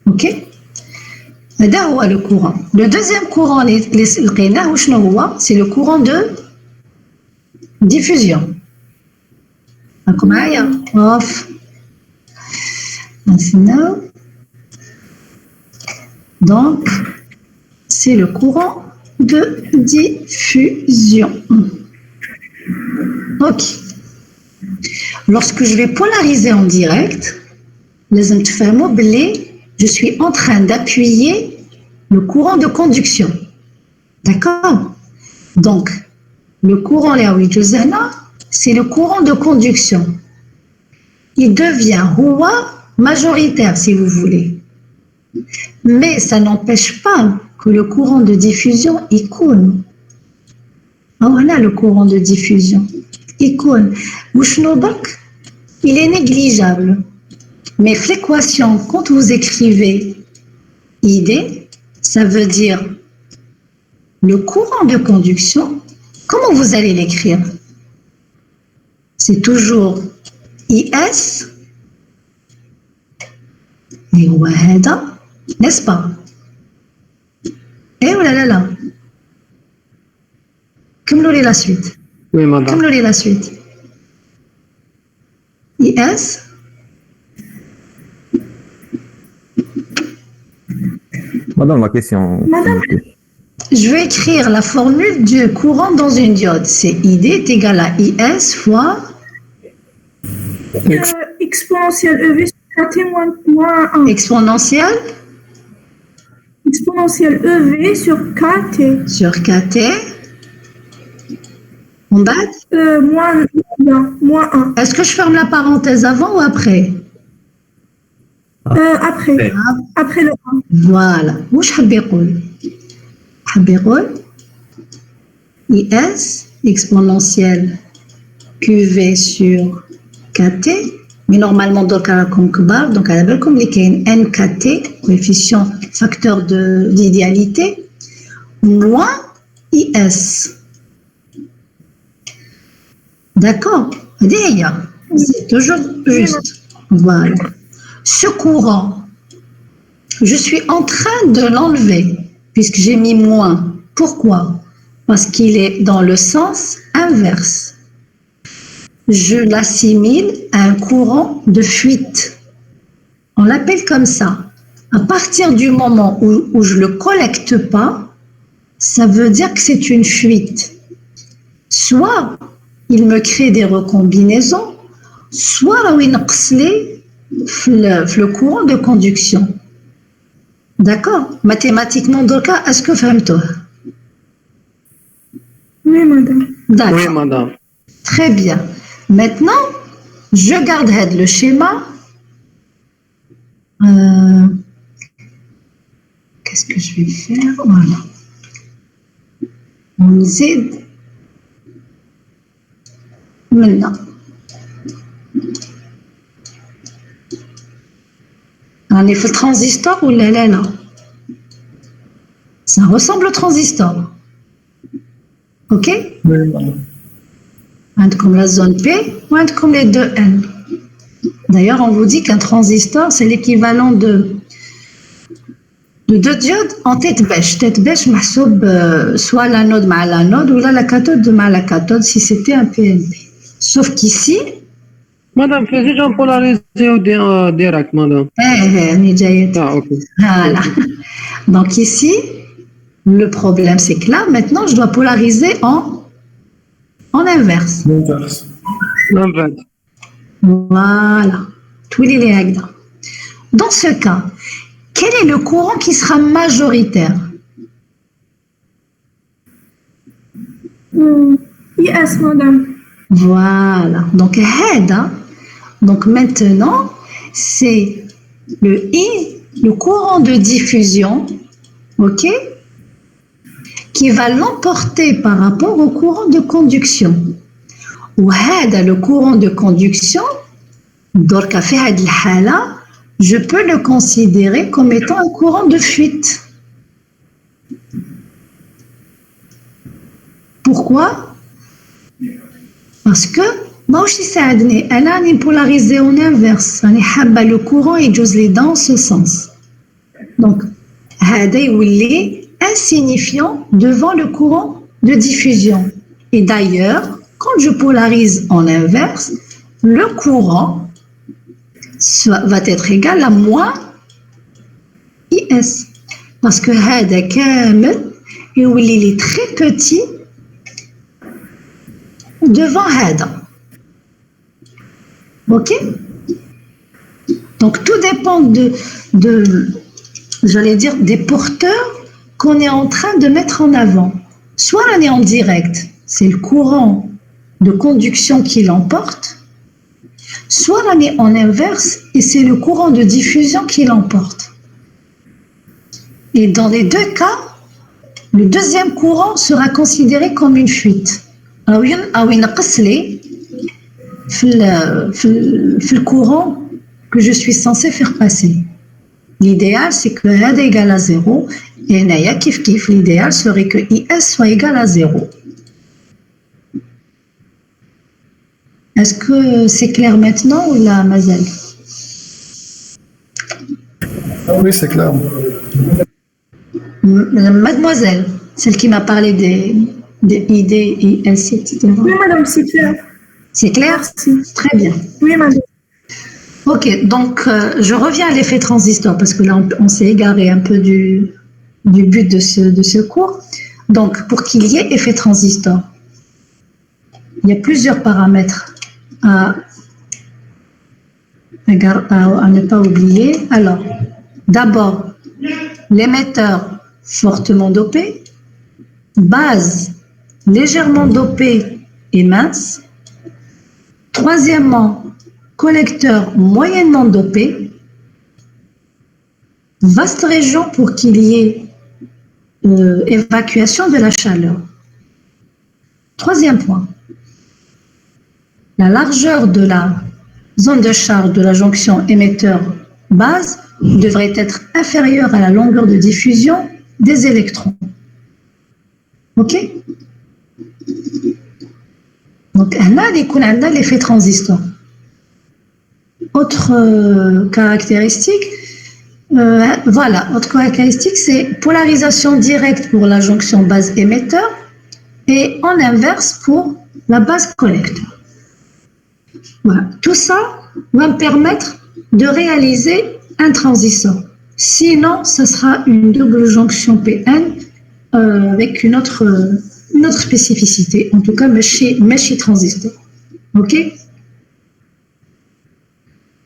A: OK? C'est le courant. Le deuxième courant, c'est le courant de diffusion. Off. Maintenant, donc, c'est le courant de diffusion. OK. Lorsque je vais polariser en direct, je suis en train d'appuyer le courant de conduction. D'accord? Donc, le courant, c'est le courant de conduction. Il devient majoritaire, si vous voulez. Mais ça n'empêche pas que le courant de diffusion icône. Voilà le courant de diffusion. Icône. Il est négligeable. Mais l'équation, quand vous écrivez ID, ça veut dire le courant de conduction. Comment vous allez l'écrire? C'est toujours IS et Wahada, n'est-ce pas? Et oh là là là. Comment la suite?
F: Oui, madame.
A: Comment la suite? IS
C: Madame, la question.
E: Madame.
A: je vais écrire la formule du courant dans une diode. C'est ID est égal à IS fois
E: Exponentielle EV sur KT moins 1.
A: exponentielle
E: Exponentielle EV sur KT.
A: sur KT. En bas.
E: Moins 1.
A: Est-ce que je ferme la parenthèse avant ou après?
E: Après. Après le 1.
A: Voilà. واش حاب يقول؟ حاب يقول IS exponentielle QV sur KT, mais normalement donc راكم كبار donc على بالكم اللي كاين NKT coefficient facteur d'idéalité moins IS. D'accord? C'est toujours juste. Voilà. Ce courant, je suis en train de l'enlever puisque j'ai mis moins. Pourquoi? Parce qu'il est dans le sens inverse. Je l'assimile à un courant de fuite. On l'appelle comme ça. À partir du moment où je ne le collecte pas, ça veut dire que c'est une fuite. Soit il me crée des recombinaisons, soit le courant de conduction. D'accord? Mathématiquement, donc, est-ce que vous comprenez?
E: Oui, madame.
A: D'accord.
F: Oui, madame.
A: Très bien. Maintenant, je garde le schéma. Qu'est-ce que je vais faire? Voilà. On zède. Maintenant. On est fait le transistor ou là? Ça ressemble au transistor. Ok?
D: Oui, madame.
A: Comme la zone P ou comme les deux N. D'ailleurs, on vous dit qu'un transistor, c'est l'équivalent de deux diodes en tête bêche. Tête bêche, soit l'anode ma l'anode ou là la cathode ma la cathode si c'était un PNP. Sauf qu'ici,
F: Madame, fais-y un polarisé ou direct, madame.
A: on est déjà.
F: Ah, ok.
A: Voilà. Donc ici, le problème, c'est que là, maintenant, je dois polariser en inverse.
D: L'inverse.
F: L'inverse.
A: Voilà. Tous les règles. Dans ce cas, quel est le courant qui sera majoritaire?
E: IS, madame.
A: Voilà. Donc, donc maintenant, c'est le courant de diffusion, ok, qui va l'emporter par rapport au courant de conduction. Ou le courant de conduction, je peux le considérer comme étant un courant de fuite. Pourquoi? Parce que elle a polarisé en inverse. Le courant est dans ce sens. Donc, il insignifiant devant le courant de diffusion. Et d'ailleurs, quand je polarise en inverse, le courant va être égal à moins IS. Parce que il est très petit devant Hada. Ok? Donc tout dépend j'allais dire, des porteurs qu'on est en train de mettre en avant. Soit on est en direct, c'est le courant de conduction qui l'emporte, soit on est en inverse et c'est le courant de diffusion qui l'emporte. Et dans les deux cas, le deuxième courant sera considéré comme une fuite. Alors, il y a le courant que je suis censé faire passer. L'idéal, c'est que R est égal à 0 et Naya kif kif. L'idéal serait que IS soit égal à 0. Est-ce que c'est clair maintenant ou la Mazel?
D: Oui, c'est clair.
A: Mademoiselle, celle qui m'a parlé des idées, IS, etc.
E: Oui, madame, c'est clair.
A: C'est clair? Très bien.
E: Oui, madame.
A: Ok, donc je reviens à l'effet transistor parce que là on s'est égaré un peu du but de ce cours. Donc, pour qu'il y ait effet transistor, il y a plusieurs paramètres à ne pas oublier. Alors, d'abord, l'émetteur fortement dopé, base légèrement dopée et mince. Troisièmement, collecteur moyennement dopé. Vaste région pour qu'il y ait évacuation de la chaleur. Troisième point, la largeur de la zone de charge de la jonction émetteur-base devrait être inférieure à la longueur de diffusion des électrons. OK? Donc, là, on a l'effet transistor. Autre caractéristique, voilà, autre caractéristique, c'est polarisation directe pour la jonction base émetteur et en inverse pour la base collecteur. Voilà. Tout ça va me permettre de réaliser un transistor. Sinon, ce sera une double jonction PN avec une autre spécificité. En tout cas, meshi transistor. OK?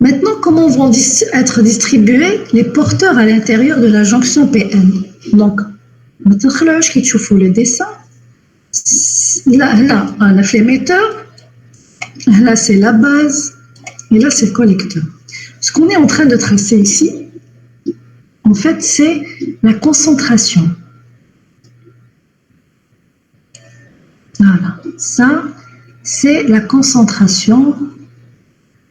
A: Maintenant, comment vont être distribués les porteurs à l'intérieur de la jonction PN? Donc, le dessin. Là, on a l'émetteur. Là, c'est la base. Et là, c'est le collecteur. Ce qu'on est en train de tracer ici, en fait, c'est la concentration. Voilà. Ça, c'est la concentration.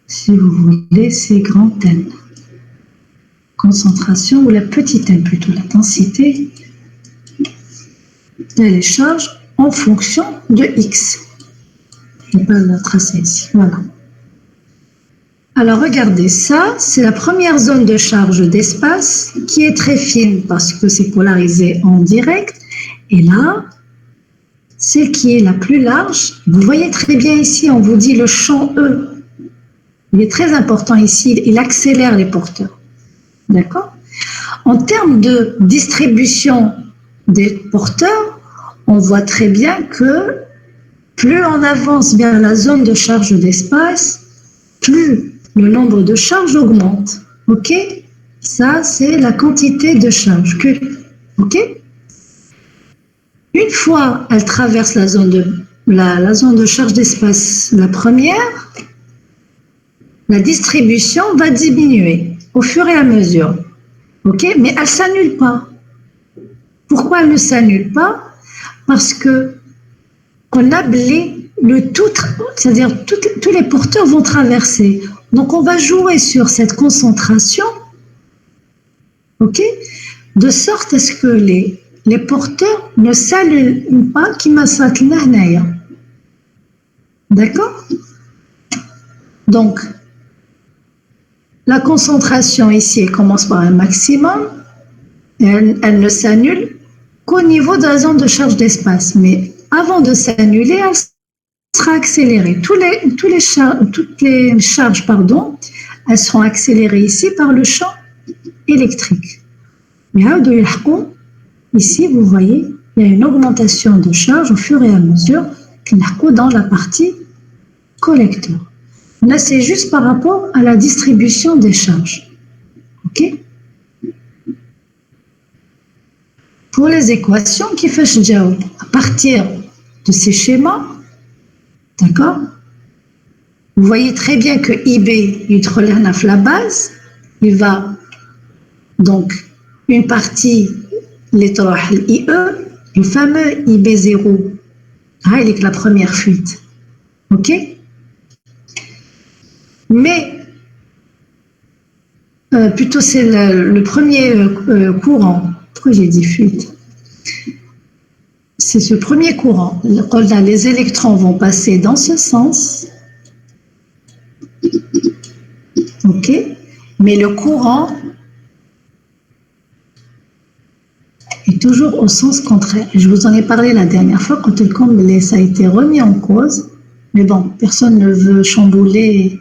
A: Si vous voulez, c'est grand N. Concentration, ou la petite n plutôt, la densité des charges en fonction de X. Je ne vais pas la tracer ici. Voilà. Alors, regardez, ça, c'est la première zone de charge d'espace qui est très fine parce que c'est polarisé en direct. Et là, celle qui est la plus large, vous voyez très bien ici, on vous dit le champ E. Il est très important ici, il accélère les porteurs. D'accord? En termes de distribution des porteurs, on voit très bien que plus on avance vers la zone de charge d'espace, plus le nombre de charges augmente. OK? Ça, c'est la quantité de charge. OK? Une fois elle traverse la zone de charge d'espace, la première, la distribution va diminuer au fur et à mesure. OK? Mais elle ne s'annule pas. Pourquoi elle ne s'annule pas? Parce que on a le tout, c'est-à-dire tous les porteurs vont traverser. Donc, on va jouer sur cette concentration, OK? De sorte à ce que les porteurs ne s'annulent pas qui m'assatna hnaya. D'accord? Donc, la concentration ici, elle commence par un maximum, et elle ne s'annule qu'au niveau de la zone de charge d'espace. Mais avant de s'annuler, elle sera accélérée. Toutes les charges, elles seront accélérées ici par le champ électrique. Mais ici, vous voyez, il y a une augmentation de charge au fur et à mesure dans la partie collecteur. Là, c'est juste par rapport à la distribution des charges. OK? Pour les équations, à partir de ces schémas, d'accord? Vous voyez très bien que IB, il relève la base, il va donc une partie, l'IE, le fameux IB0, il est la première fuite. OK? Mais plutôt c'est le premier courant. Pourquoi j'ai dit fuite? C'est ce premier courant. Là, les électrons vont passer dans ce sens. OK? Mais le courant est toujours au sens contraire. Je vous en ai parlé la dernière fois quand ça a été remis en cause. Mais bon, personne ne veut chambouler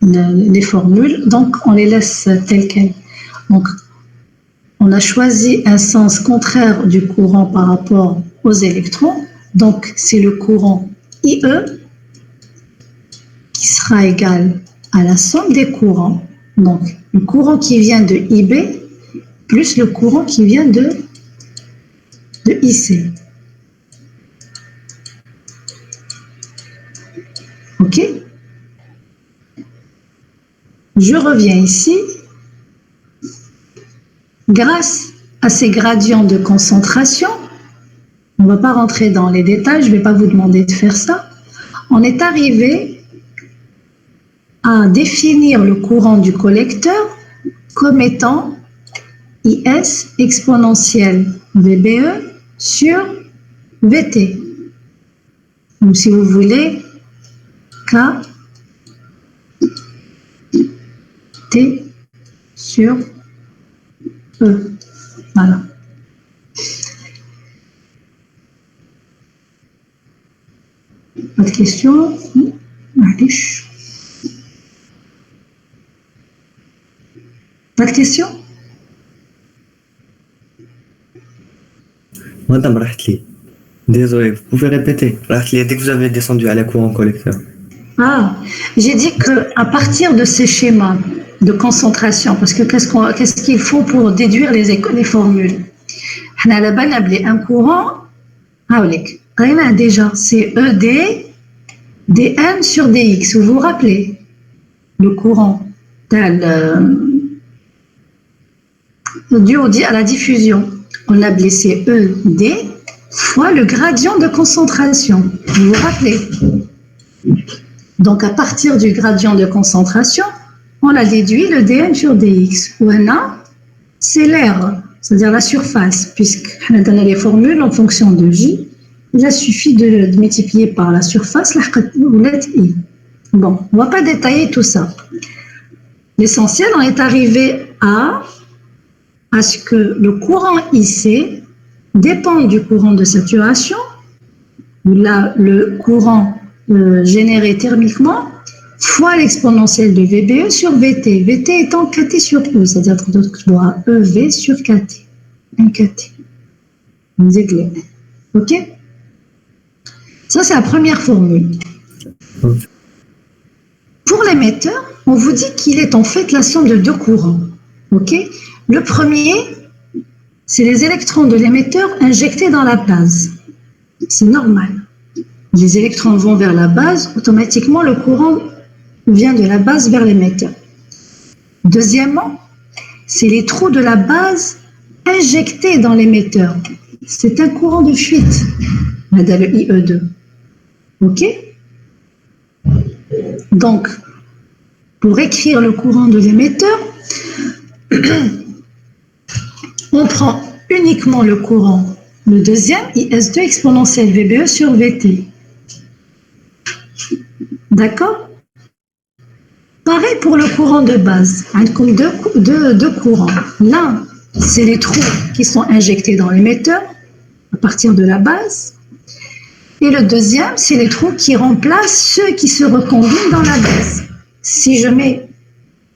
A: les formules, donc on les laisse telles quelles. Donc, on a choisi un sens contraire du courant par rapport aux électrons. Donc, c'est le courant IE qui sera égal à la somme des courants. Donc, le courant qui vient de IB plus le courant qui vient de IC. OK? Je reviens ici. Grâce à ces gradients de concentration, on ne va pas rentrer dans les détails, je ne vais pas vous demander de faire ça. On est arrivé à définir le courant du collecteur comme étant IS exponentielle VBE sur VT. Donc, si vous voulez, K T sur E. Voilà. Pas de questions? Allez. Pas de questions?
H: Madame Rahtli, désolé, vous pouvez répéter. Rahtli, dès que vous avez descendu à la courant collecteur.
A: Ah, j'ai dit qu'à partir de ces schémas de concentration, parce que qu'est-ce qu'il faut pour déduire les formules? On a un courant, déjà, c'est ED dN sur dx, vous vous rappelez? Le courant dû à la diffusion. On a blessé ED fois le gradient de concentration. Vous vous rappelez? Donc, à partir du gradient de concentration, on a déduit le dN sur dx. Ou c'est l'air, c'est-à-dire la surface, puisqu'on a donné les formules en fonction de J. Il a suffi de multiplier par la surface, ou I. Bon, on ne va pas détailler tout ça. L'essentiel, on est arrivé à ce que le courant IC dépend du courant de saturation, là, le courant généré thermiquement, fois l'exponentielle de VBE sur VT. VT étant KT sur E, c'est-à-dire que je dois EV sur KT. Un KT. OK? Ça, c'est la première formule. Pour l'émetteur, on vous dit qu'il est en fait la somme de deux courants. OK? Le premier, c'est les électrons de l'émetteur injectés dans la base. C'est normal. Les électrons vont vers la base, automatiquement le courant vient de la base vers l'émetteur. Deuxièmement, c'est les trous de la base injectés dans l'émetteur. C'est un courant de fuite, là, dans le IE2. OK? Donc, pour écrire le courant de l'émetteur, on prend uniquement le courant, le deuxième, IS2 exponentielle VBE sur VT. D'accord? Pareil pour le courant de base. Comme deux courants. L'un, c'est les trous qui sont injectés dans l'émetteur à partir de la base. Et le deuxième, c'est les trous qui remplacent ceux qui se recombinent dans la base. Si je mets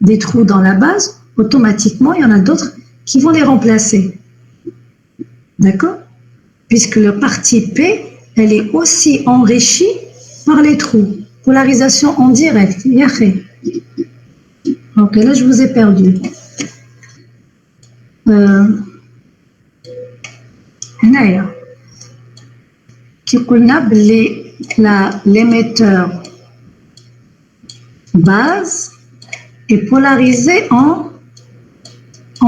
A: des trous dans la base, automatiquement, il y en a d'autres qui vont les remplacer. D'accord? Puisque la partie P, elle est aussi enrichie par les trous. Polarisation en direct. Donc là, je vous ai perdu. L'émetteur base est polarisé en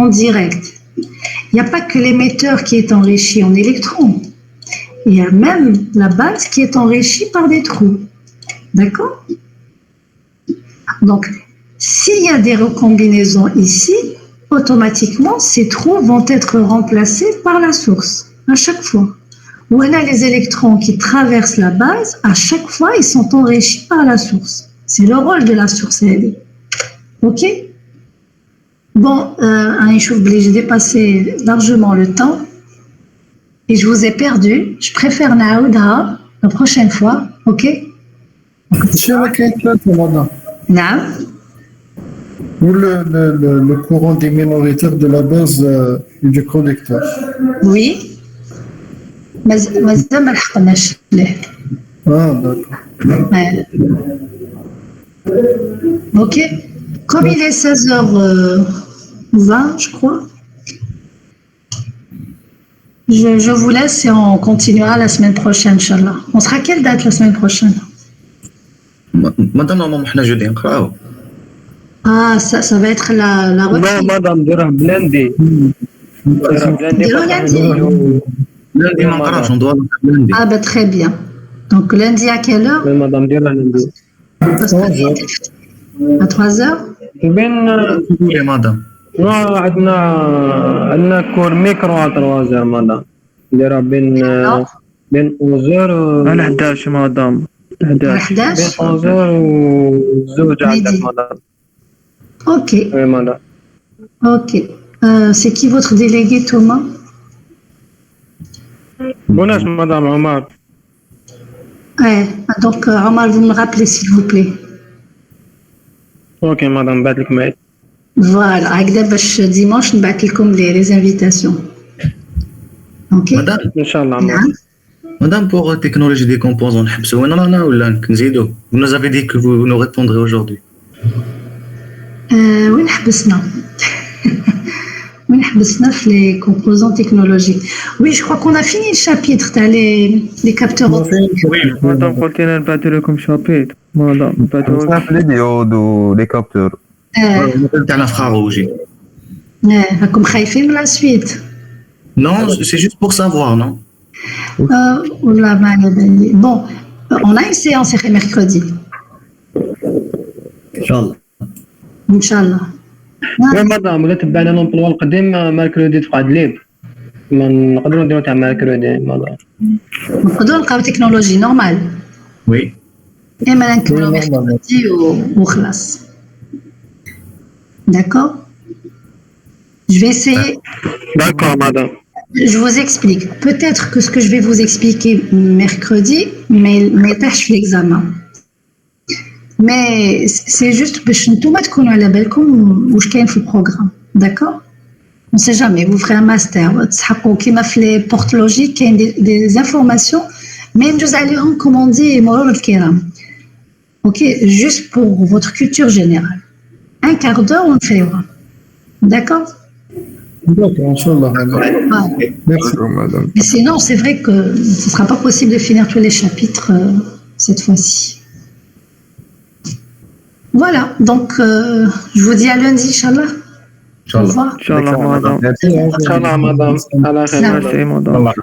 A: direct. Il n'y a pas que l'émetteur qui est enrichi en électrons. Il y a même la base qui est enrichie par des trous. D'accord? Donc, s'il y a des recombinaisons ici, automatiquement, ces trous vont être remplacés par la source, à chaque fois. Où on a les électrons qui traversent la base, à chaque fois, ils sont enrichis par la source. C'est le rôle de la source. OK? Bon, j'ai dépassé largement le temps et je vous ai perdu. Je préfère Naouda la prochaine fois. OK?
D: شنو كاين ثلاثة مدام؟
A: نعم
D: Ou le courant des minoritaires de la base et du collecteur.
A: Oui. مازال ما لحقناش ليه.
D: Ah, d'accord.
A: Ouais. Ok. Comme il est 16h20, je crois, je vous laisse et on continuera la semaine prochaine, Inch'Allah. On sera à quelle date la semaine prochaine?
B: مادام نورمالمون حنا جودي نقراو.
A: Ah, ça va être la
F: لا
A: reprise.
F: مدام ديرها بلاندي
A: ديروا lundi.
B: lundi ما نقراوش on doit lundi.
A: Ah, bah, très bien. Donc, lundi à quelle heure?
F: مدام ديرها لاندي
A: À 3h?
F: بين
B: قولي مدام.
F: عندنا كور ميكرو على 3 مدام ديرها بين 11 على 11 مدام 11 بين 11 و 2 عندك مدام
A: Ok,
F: وي مدام
A: ok. C'est qui votre délégué, Thomas?
F: بوناش مدام عمر
A: Ouais, donc Omar, vous me rappelez s'il vous plaît.
F: اوكي مدام بعد لك معي
A: Voilà, هكذا باش dimanche نبعث لكم les invitations. Ok?
B: مدام
F: ان شاء الله عمر
A: نعم.
B: مدام pour technologie des composants نحبسوا وين رانا ولا نزيدوا. Vous nous avez dit que vous nous répondrez aujourd'hui.
A: وين حبسنا؟ وين حبسنا في les composants technologiques. Oui, je crois qu'on a fini le chapitre, t'as les capteurs optiques.
B: Oui.
F: مدام قلت لنا نبعث لكم شابيت مدام نبعثوا
C: صافي لي ديود ولي كابتور.
B: تاع l'infrarouge.
A: راكم خايفين من la suite.
B: Non, c'est juste pour savoir, non?
A: والله ما على بالي. Bon, on a une séance mercredi.
H: ان شاء الله.
A: Inch'Allah.
F: وي مدام ولا تبعنا لومبلوا القديم ميركودي تقعد ليب ما نقدروا نديروا تاع ميركودي مدام
A: نقدروا نلقاو تكنولوجي نورمال.
B: Oui.
A: اما نكملوا mercredi وخلاص. D'accord? Je vais essayer.
F: داكور مدام
A: Je vous explique. Peut-être que ce que je vais vous expliquer mercredi, mais tâche l'examen. Mais c'est juste باش نتوما تكونوا على بالكم واش كاين في البروغرام. D'accord? On sait jamais, vous ferez un master. تسحقوا كيما في les portes logiques كاين des informations mais ندوز عليهم comme on dit مرور الكرام. Ok, juste pour votre culture générale. Un quart d'heure on fait. D'accord?
D: D'accord, Inch'Allah.
A: Voilà.
D: Merci.
G: D'accord, madame.
A: Mais sinon, c'est vrai que ce ne sera pas possible de finir tous les chapitres cette fois-ci. Voilà, donc je vous dis à lundi, Inch'Allah. Au revoir.
F: ان شاء الله مدام ان شاء الله مدام على خير مدام